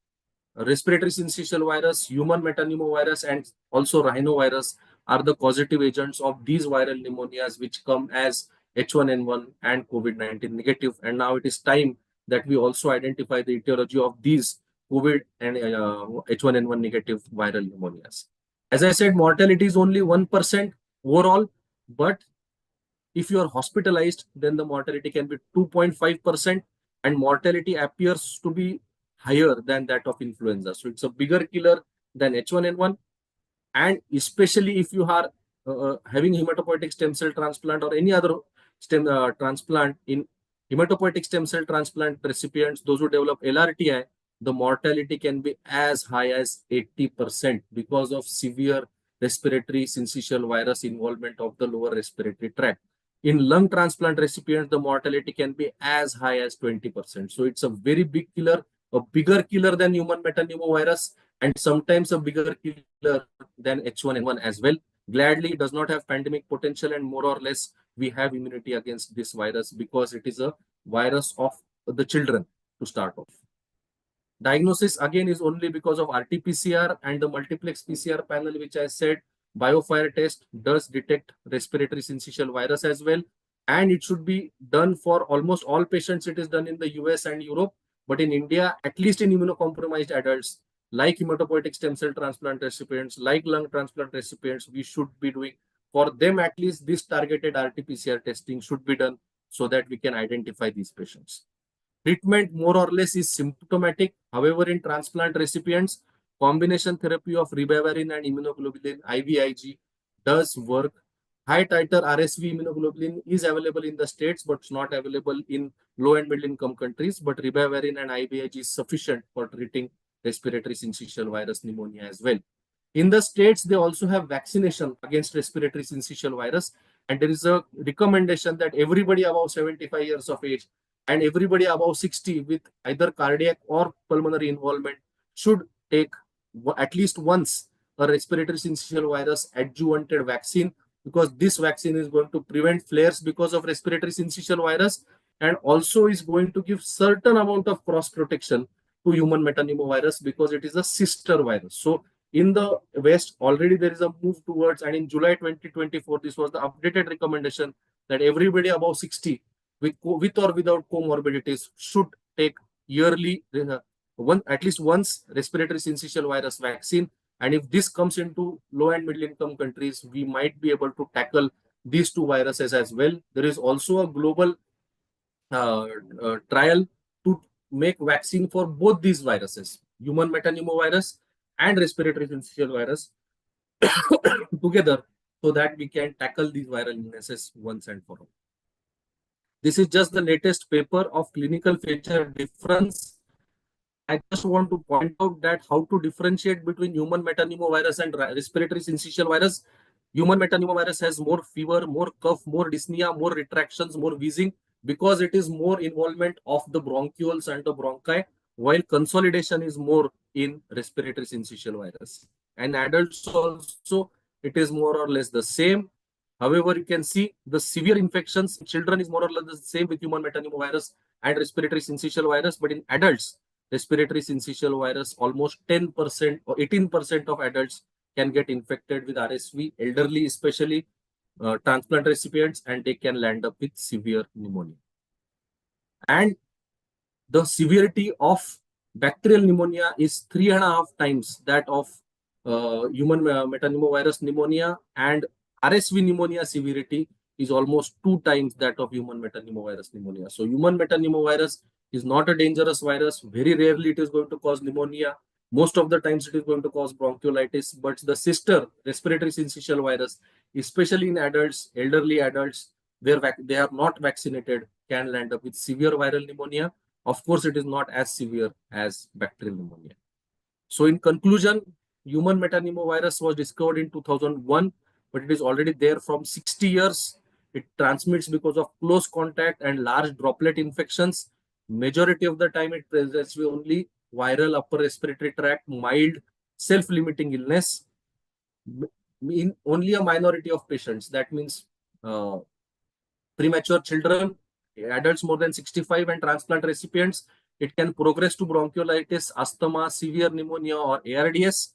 respiratory syncytial virus, human metapneumovirus, and also rhinovirus are the causative agents of these viral pneumonias which come as H1N1 and COVID-19 negative. And now it is time that we also identify the etiology of these COVID and H1N1 negative viral pneumonias. As I said, mortality is only 1% overall, but if you are hospitalized, then the mortality can be 2.5%, and mortality appears to be higher than that of influenza. So it's a bigger killer than H1N1. And especially if you are having hematopoietic stem cell transplant or any other stem transplant, in hematopoietic stem cell transplant recipients, those who develop LRTI, the mortality can be as high as 80% because of severe respiratory syncytial virus involvement of the lower respiratory tract. In lung transplant recipients, the mortality can be as high as 20%. So it's a very big killer, a bigger killer than human metapneumovirus, and sometimes a bigger killer than H1N1 as well. Gladly, it does not have pandemic potential, and more or less we have immunity against this virus because it is a virus of the children to start off. Diagnosis again is only because of RT-PCR and the multiplex PCR panel, which I said, BioFire test does detect respiratory syncytial virus as well. And it should be done for almost all patients. It is done in the US and Europe. But in India, at least in immunocompromised adults, like hematopoietic stem cell transplant recipients, like lung transplant recipients, we should be doing, for them at least, this targeted RT-PCR testing should be done so that we can identify these patients. Treatment more or less is symptomatic. However, in transplant recipients, combination therapy of ribavirin and immunoglobulin, IVIG, does work. High titer RSV immunoglobulin is available in the States, but it's not available in low and middle income countries. But ribavirin and IVIG is sufficient for treating respiratory syncytial virus pneumonia as well. In the States, they also have vaccination against respiratory syncytial virus. And there is a recommendation that everybody above 75 years of age and everybody above 60 with either cardiac or pulmonary involvement should take at least once a respiratory syncytial virus adjuvanted vaccine, because this vaccine is going to prevent flares because of respiratory syncytial virus, and also is going to give certain amount of cross protection to human metapneumovirus because it is a sister virus. So in the West, already there is a move towards, and in July 2024, this was the updated recommendation that everybody above 60 with or without comorbidities should take yearly at least once respiratory syncytial virus vaccine. And if this comes into low and middle income countries, we might be able to tackle these two viruses as well. There is also a global trial to make vaccine for both these viruses, human metapneumovirus and respiratory syncytial virus together, so that we can tackle these viral illnesses once and for all. This is just the latest paper of clinical feature difference. I just want to point out that how to differentiate between human metapneumovirus and respiratory syncytial virus. Human metapneumovirus has more fever, more cough, more dyspnea, more retractions, more wheezing, because it is more involvement of the bronchioles and the bronchi, while consolidation is more in respiratory syncytial virus. And adults also, it is more or less the same. However, you can see the severe infections in children is more or less the same with human metapneumovirus and respiratory syncytial virus, but in adults, respiratory syncytial virus, almost 10% or 18% of adults can get infected with RSV, elderly especially, transplant recipients, and they can land up with severe pneumonia. And the severity of bacterial pneumonia is 3.5 times that of human metapneumovirus pneumonia, and RSV pneumonia severity is almost 2 times that of human metapneumovirus pneumonia. So human metapneumovirus is not a dangerous virus. Very rarely it is going to cause pneumonia. Most of the times it is going to cause bronchiolitis, but the sister respiratory syncytial virus, especially in adults, elderly adults, where they are not vaccinated, can land up with severe viral pneumonia. Of course, it is not as severe as bacterial pneumonia. So in conclusion, human metapneumovirus was discovered in 2001, but it is already there from 60 years. It transmits because of close contact and large droplet infections. Majority of the time, it presents with only viral upper respiratory tract, mild self-limiting illness. In only a minority of patients, that means premature children, adults more than 65, and transplant recipients, it can progress to bronchiolitis, asthma, severe pneumonia, or ARDS.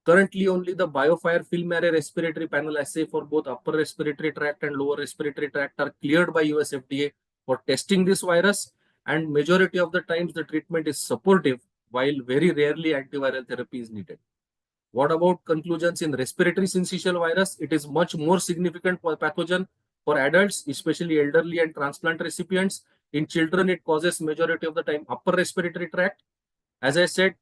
Currently, only the BioFire film array respiratory panel assay for both upper respiratory tract and lower respiratory tract are cleared by US FDA for testing this virus. And majority of the times, the treatment is supportive, while very rarely antiviral therapy is needed. What about conclusions in respiratory syncytial virus? It is much more significant for pathogen for adults, especially elderly and transplant recipients. In children, it causes majority of the time upper respiratory tract. As I said,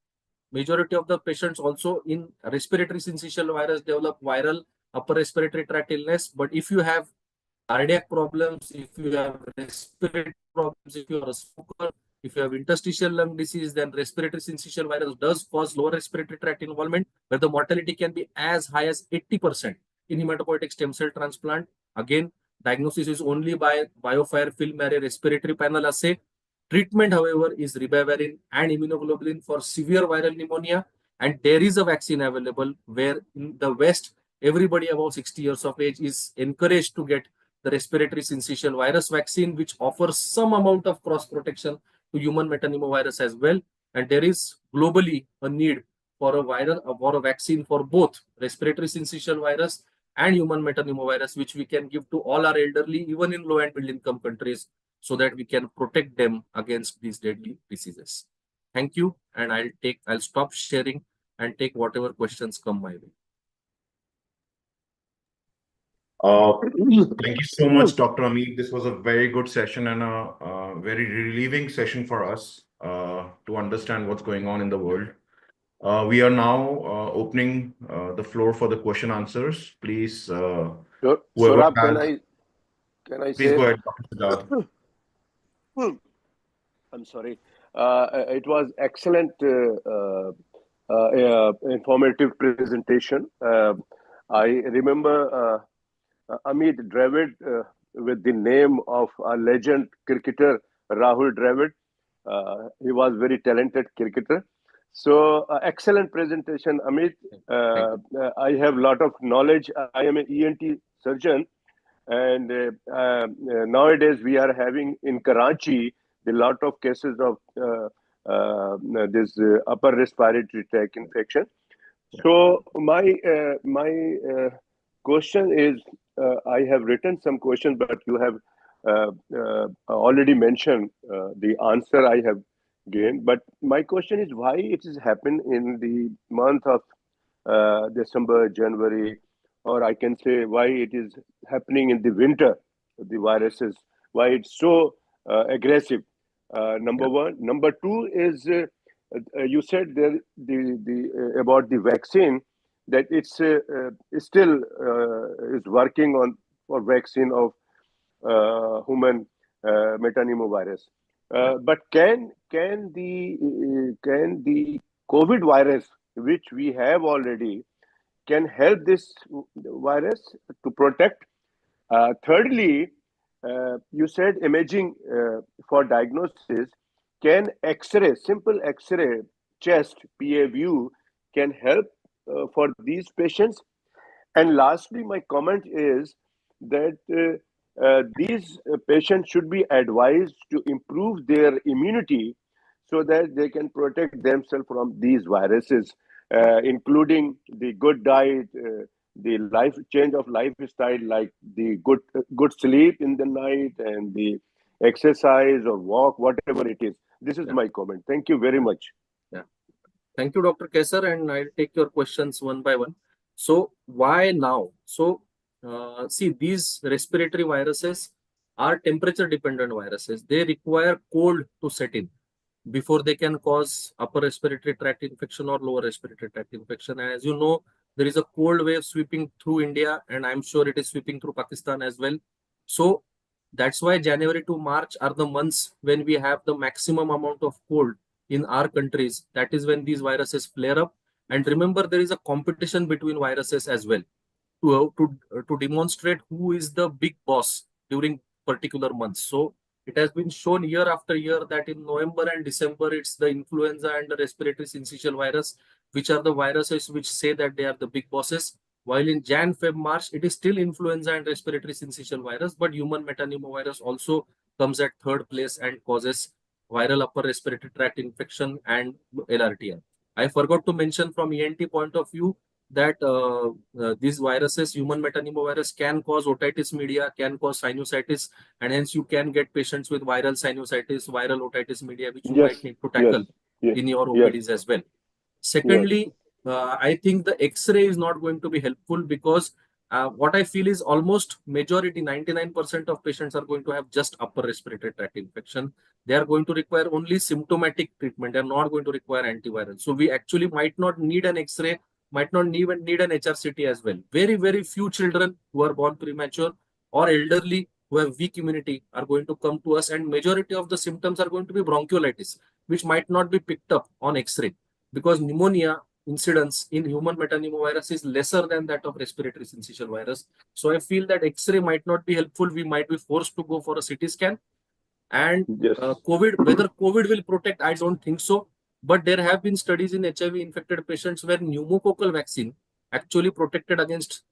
majority of the patients also in respiratory syncytial virus develop viral upper respiratory tract illness. But if you have cardiac problems, if you have respiratory problems, if you are a smoker, if you have interstitial lung disease, then respiratory syncytial virus does cause lower respiratory tract involvement, where the mortality can be as high as 80% in hematopoietic stem cell transplant. Again, diagnosis is only by BioFire film array respiratory panel assay. Treatment, however, is ribavirin and immunoglobulin for severe viral pneumonia, and there is a vaccine available where in the West, everybody above 60 years of age is encouraged to get the respiratory syncytial virus vaccine, which offers some amount of cross protection to human metapneumovirus as well. And there is globally a need for a vaccine for both respiratory syncytial virus and human metapneumovirus, which we can give to all our elderly, even in low and middle income countries, so that we can protect them against these deadly diseases. Thank you, and I'll stop sharing and take whatever questions come my way. Thank you so much, Dr. Amit. This was a very good session and a very relieving session for us to understand what's going on in the world. We are now opening the floor for the question answers. Please, whoever Saurabh, has, can I please say? go ahead, Dr. Siddharth. I'm sorry. It was excellent, informative presentation. I remember Amit Dravid with the name of a legend cricketer, Rahul Dravid. He was very talented cricketer. So excellent presentation, Amit. I have a lot of knowledge. I am an ENT surgeon. And nowadays we are having in Karachi a lot of cases of this upper respiratory tract infection. So my question is, I have written some questions, but you have already mentioned the answer I have gained. But my question is why it has happened in the month of December, January, or I can say why it is happening in the winter, the viruses, why it's so aggressive. Number one. Number two is you said the about the vaccine that it's still is working on for vaccine of human metapneumovirus. But can the COVID virus, which we have already, can help this virus to protect? Thirdly, you said imaging for diagnosis. Can X-ray, simple X-ray, chest, PA view, can help for these patients? And lastly, my comment is that these patients should be advised to improve their immunity so that they can protect themselves from these viruses, including the good diet, the life change of lifestyle, like the good sleep in the night and the exercise or walk, whatever it is. This is my comment. Thank you very much. Thank you, Dr. Kesar, and I'll take your questions one by one. So why now? So see, these respiratory viruses are temperature dependent viruses. They require cold to set in before they can cause upper respiratory tract infection or lower respiratory tract infection. And as you know, there is a cold wave sweeping through India, and I'm sure it is sweeping through Pakistan as well. So that's why January to March are the months when we have the maximum amount of cold in our countries. That is when these viruses flare up. And remember, there is a competition between viruses as well to demonstrate who is the big boss during particular months. So it has been shown year after year that in November and December, it's the influenza and the respiratory syncytial virus, which are the viruses which say that they are the big bosses. While in Jan, Feb, March, it is still influenza and respiratory syncytial virus, but human metapneumovirus also comes at third place and causes viral upper respiratory tract infection and LRTI. I forgot to mention from ENT point of view that these viruses, human metapneumovirus, can cause otitis media, can cause sinusitis, and hence you can get patients with viral sinusitis, viral otitis media, which you might need to tackle in your OPDs as well. Secondly, I think the X-ray is not going to be helpful because what I feel is almost majority, 99% of patients are going to have just upper respiratory tract infection. They are going to require only symptomatic treatment. They are not going to require antiviral. So we actually might not need an X-ray, might not even need an HRCT as well. Very, very few children who are born premature or elderly who have weak immunity are going to come to us, and majority of the symptoms are going to be bronchiolitis, which might not be picked up on X-ray because pneumonia incidence in human metapneumovirus is lesser than that of respiratory syncytial virus. So I feel that X-ray might not be helpful. We might be forced to go for a CT scan. And COVID, whether COVID will protect, I don't think so. But there have been studies in HIV infected patients where pneumococcal vaccine actually protected against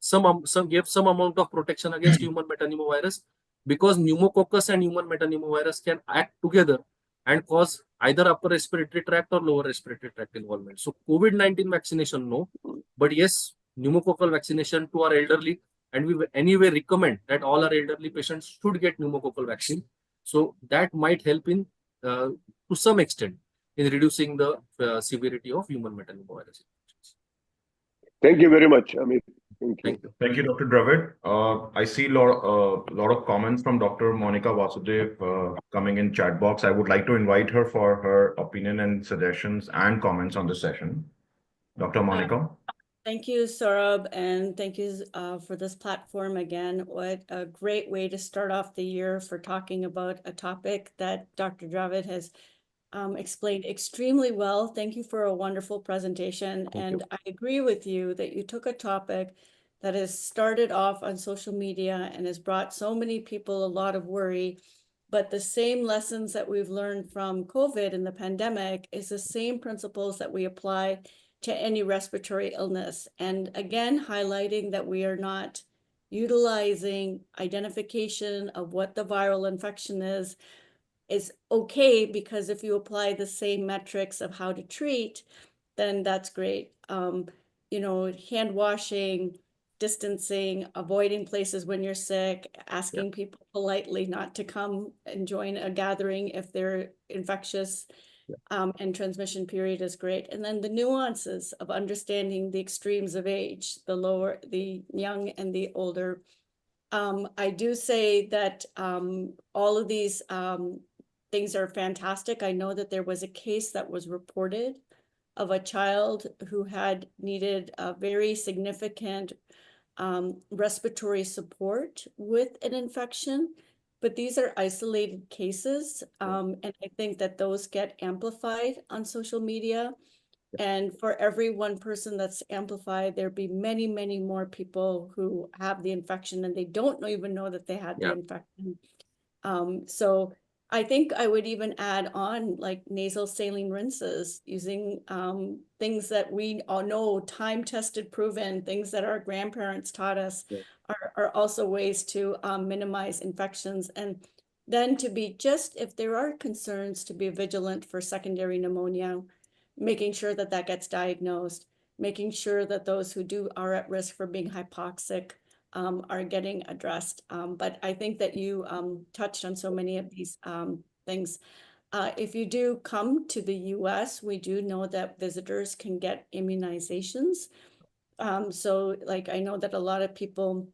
gave some amount of protection against human metapneumovirus, because pneumococcus and human metapneumovirus can act together and cause either upper respiratory tract or lower respiratory tract involvement. So COVID-19 vaccination, no. But yes, pneumococcal vaccination to our elderly. And we anyway recommend that all our elderly patients should get pneumococcal vaccine. So that might help in to some extent in reducing the severity of human metapneumovirus infections. Thank you very much, Amit. Thank you. Thank you, Dr. Dravid. I see a lot of comments from Dr. Monica Vasudev coming in chat box. I would like to invite her for her opinion and suggestions and comments on the session. Dr. Monica. Thank you, Saurabh, and thank you for this platform again. What a great way to start off the year for talking about a topic that Dr. Dravid has explained extremely well. Thank you for a wonderful presentation. And I agree with you that you took a topic that has started off on social media and has brought so many people a lot of worry. But the same lessons that we've learned from COVID and the pandemic is the same principles that we apply to any respiratory illness. And again, highlighting that we are not utilizing identification of what the viral infection is okay, because if you apply the same metrics of how to treat, then that's great. Hand washing, distancing, avoiding places when you're sick, asking people politely not to come and join a gathering if they're infectious, and transmission period is great. And then the nuances of understanding the extremes of age, the young and the older. I do say that all of these things are fantastic. I know that there was a case that was reported of a child who had needed a very significant respiratory support with an infection, but these are isolated cases. And I think that those get amplified on social media. And for every one person that's amplified, there'd be many, many more people who have the infection and they don't even know that they had the infection. So I think I would even add on like nasal saline rinses using things that we all know, time tested, proven, things that our grandparents taught us are also ways to minimize infections. And then to be if there are concerns, to be vigilant for secondary pneumonia, making sure that that gets diagnosed, making sure that those who are at risk for being hypoxic are getting addressed. But I think that you touched on so many of these things. If you do come to the US, we do know that visitors can get immunizations. So like I know that a lot of people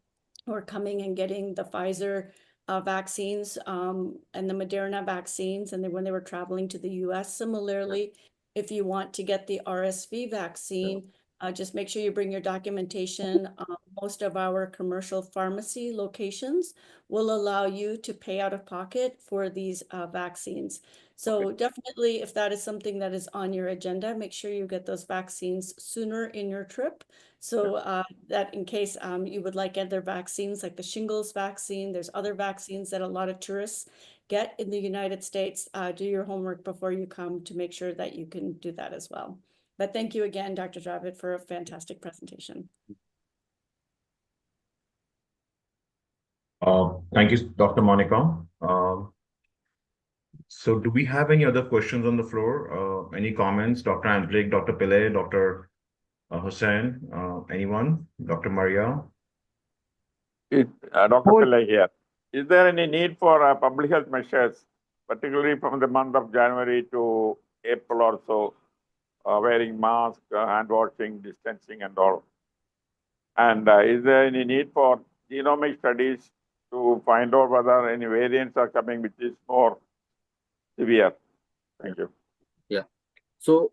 who are coming and getting the Pfizer vaccines and the Moderna vaccines, and then when they were traveling to the US, similarly, if you want to get the RSV vaccine, just make sure you bring your documentation. Most of our commercial pharmacy locations will allow you to pay out of pocket for these vaccines. So definitely, if that is something that is on your agenda, make sure you get those vaccines sooner in your trip. So that in case you would like other vaccines, like the shingles vaccine, there's other vaccines that a lot of tourists get in the United States. Do your homework before you come to make sure that you can do that as well. But thank you again, Dr. Dravid, for a fantastic presentation. Thank you, Dr. Monica. So do we have any other questions on the floor? Any comments? Dr. Andrik, Dr. Pillay, Dr. Hussain, anyone? Dr. Maria? Dr. Pillay here. Is there any need for public health measures, particularly from the month of January to April or so, wearing masks, hand washing, distancing and all? And is there any need for genomic studies to find out whether any variants are coming which is more severe? Thank you. Yeah. So,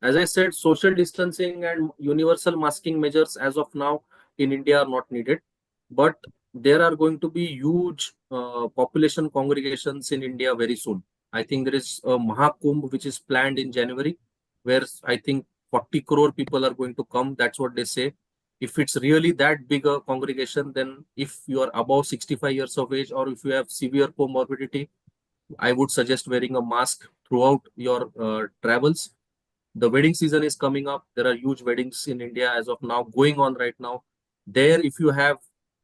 as I said, social distancing and universal masking measures as of now in India are not needed. But there are going to be huge population congregations in India very soon. I think there is a Mahakumbh which is planned in January, where I think 40 crore people are going to come. That's what they say. If it's really that big a congregation, then if you are above 65 years of age or if you have severe comorbidity, I would suggest wearing a mask throughout your travels. The wedding season is coming up. There are huge weddings in India as of now going on right now. There, if you have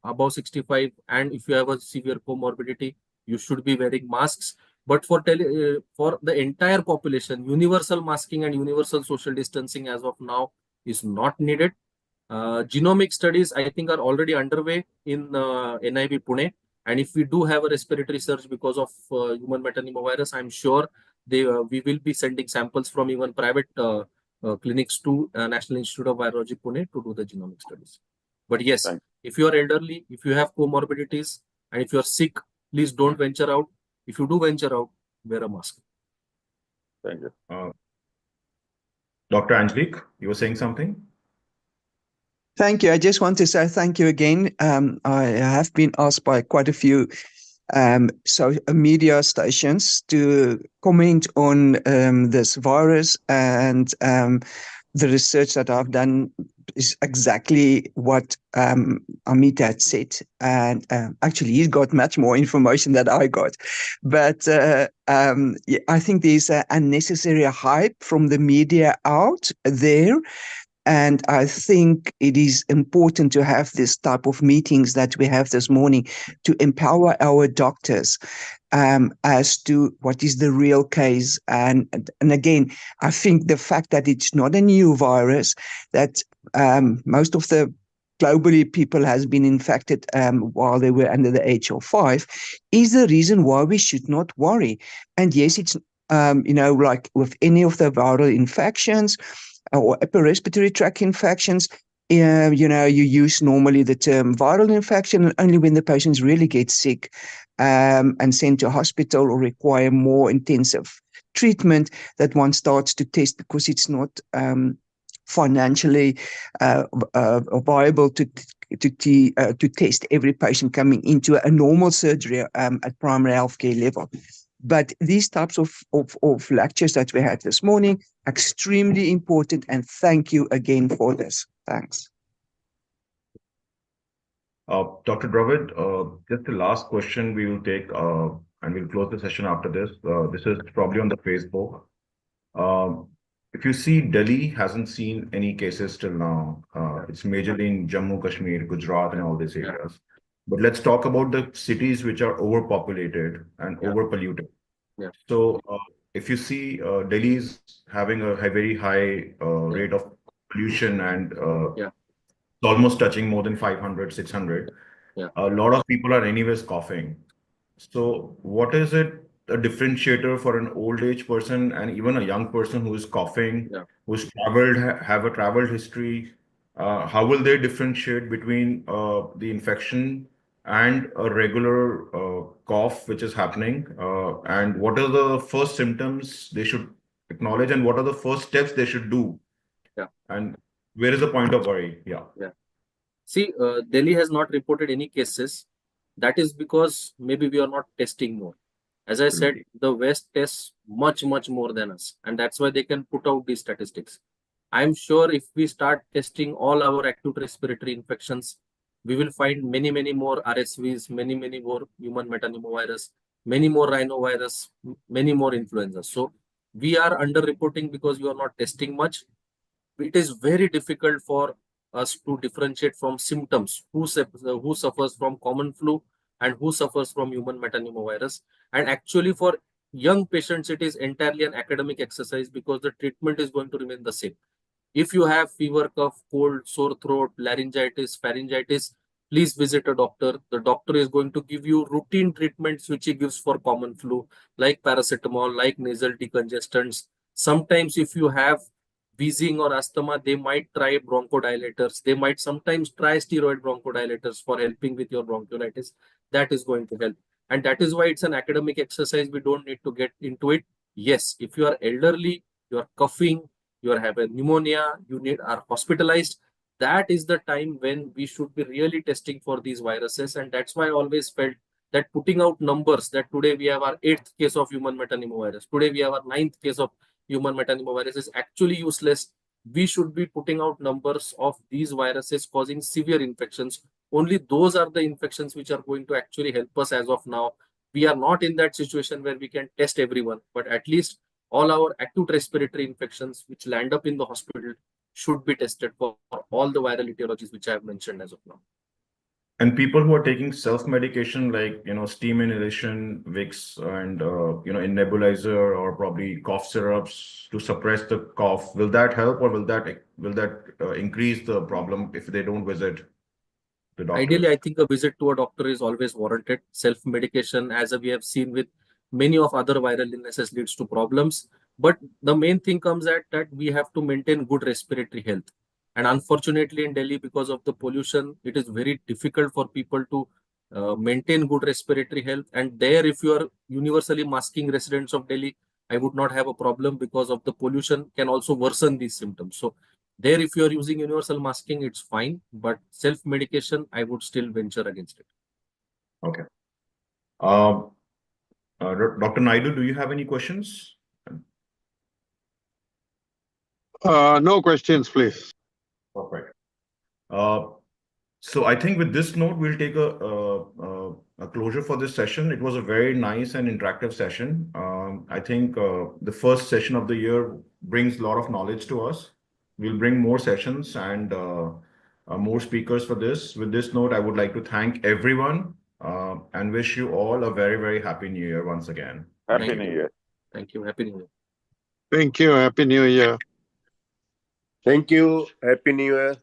above 65 and if you have a severe comorbidity, you should be wearing masks. But for the entire population, universal masking and universal social distancing as of now is not needed. Genomic studies, I think, are already underway in NIV Pune. And if we do have a respiratory surge because of human metapneumovirus, I'm sure we will be sending samples from even private clinics to National Institute of Virology Pune to do the genomic studies. But yes, if you are elderly, if you have comorbidities, and if you are sick, please don't venture out. If you do venture out, wear a mask. Thank you. Dr. Angelique, you were saying something? Thank you. I just want to say thank you again. I have been asked by quite a few media stations to comment on this virus, and the research that I've done is exactly what Amit had said, and actually he's got much more information than I got. But I think there's a unnecessary hype from the media out there And I think it is important to have this type of meetings that we have this morning to empower our doctors as to what is the real case. And again, I think the fact that it's not a new virus, that most of the globally people has been infected while they were under the age of 5 is the reason why we should not worry. And yes, it's like with any of the viral infections or upper respiratory tract infections, you use normally the term viral infection, and only when the patients really get sick and sent to hospital or require more intensive treatment that one starts to test, because it's not financially viable to test every patient coming into a normal surgery at primary healthcare level. But these types of lectures that we had this morning, extremely important, and thank you again for this. Thanks. Dr. Dravid, just the last question we will take, and we'll close the session after this. This is probably on the Facebook. If you see, Delhi hasn't seen any cases till now. It's majorly in Jammu, Kashmir, Gujarat, and all these areas. But let's talk about the cities which are overpopulated and overpolluted. So if you see, Delhi is having a very high rate of pollution, and it's almost touching more than 500, 600. A lot of people are anyways coughing. So what is it, a differentiator for an old age person and even a young person who is coughing, who's traveled, have a travel history? How will they differentiate between the infection and a regular cough which is happening? And what are the first symptoms they should acknowledge, and what are the first steps they should do? And where is the point of worry? See, Delhi has not reported any cases. That is because maybe we are not testing more. As I said, the West tests much, much more than us. And that's why they can put out these statistics. I'm sure if we start testing all our acute respiratory infections, we will find many, many more RSVs, many, many more human metapneumovirus, many more rhinovirus, many more influenza. So we are underreporting because we are not testing much. It is very difficult for us to differentiate from symptoms, who suffers from common flu and who suffers from human metapneumovirus. And actually for young patients, it is entirely an academic exercise because the treatment is going to remain the same. If you have fever, cough, cold, sore throat, laryngitis, pharyngitis, please visit a doctor. The doctor is going to give you routine treatments which he gives for common flu, like paracetamol, like nasal decongestants. Sometimes if you have wheezing or asthma, they might try bronchodilators. They might sometimes try steroid bronchodilators for helping with your bronchiolitis. That is going to help. And that is why it's an academic exercise. We don't need to get into it. Yes, if you are elderly, you are coughing, you have a pneumonia, are hospitalized, that is the time when we should be really testing for these viruses. And that's why I always felt that putting out numbers that today we have our 8th case of human metapneumovirus, today we have our 9th case of human metapneumovirus is actually useless. We should be putting out numbers of these viruses causing severe infections. Only those are the infections which are going to actually help us as of now. We are not in that situation where we can test everyone, but at least all our acute respiratory infections which land up in the hospital should be tested for all the viral etiologies which I have mentioned as of now. And people who are taking self-medication like, steam inhalation, Vicks, and, in nebulizer or probably cough syrups to suppress the cough, will that help, or will that increase the problem if they don't visit the doctor? Ideally, I think a visit to a doctor is always warranted. Self-medication, as we have seen with many of other viral illnesses, leads to problems. But the main thing comes at that we have to maintain good respiratory health. And unfortunately, in Delhi, because of the pollution, it is very difficult for people to maintain good respiratory health. And there, if you are universally masking residents of Delhi, I would not have a problem because of the pollution can also worsen these symptoms. So there, if you are using universal masking, it's fine. But self-medication, I would still venture against it. Okay. Dr. Naidu, do you have any questions? No questions, please. Perfect. So I think with this note, we'll take a closure for this session. It was a very nice and interactive session. I think the first session of the year brings a lot of knowledge to us. We'll bring more sessions and more speakers for this. With this note, I would like to thank everyone and wish you all a very, very happy New Year once again. Happy Thank New you. Year. Thank you. Happy New Year. Thank you. Happy New Year. Thank you. Happy New Year.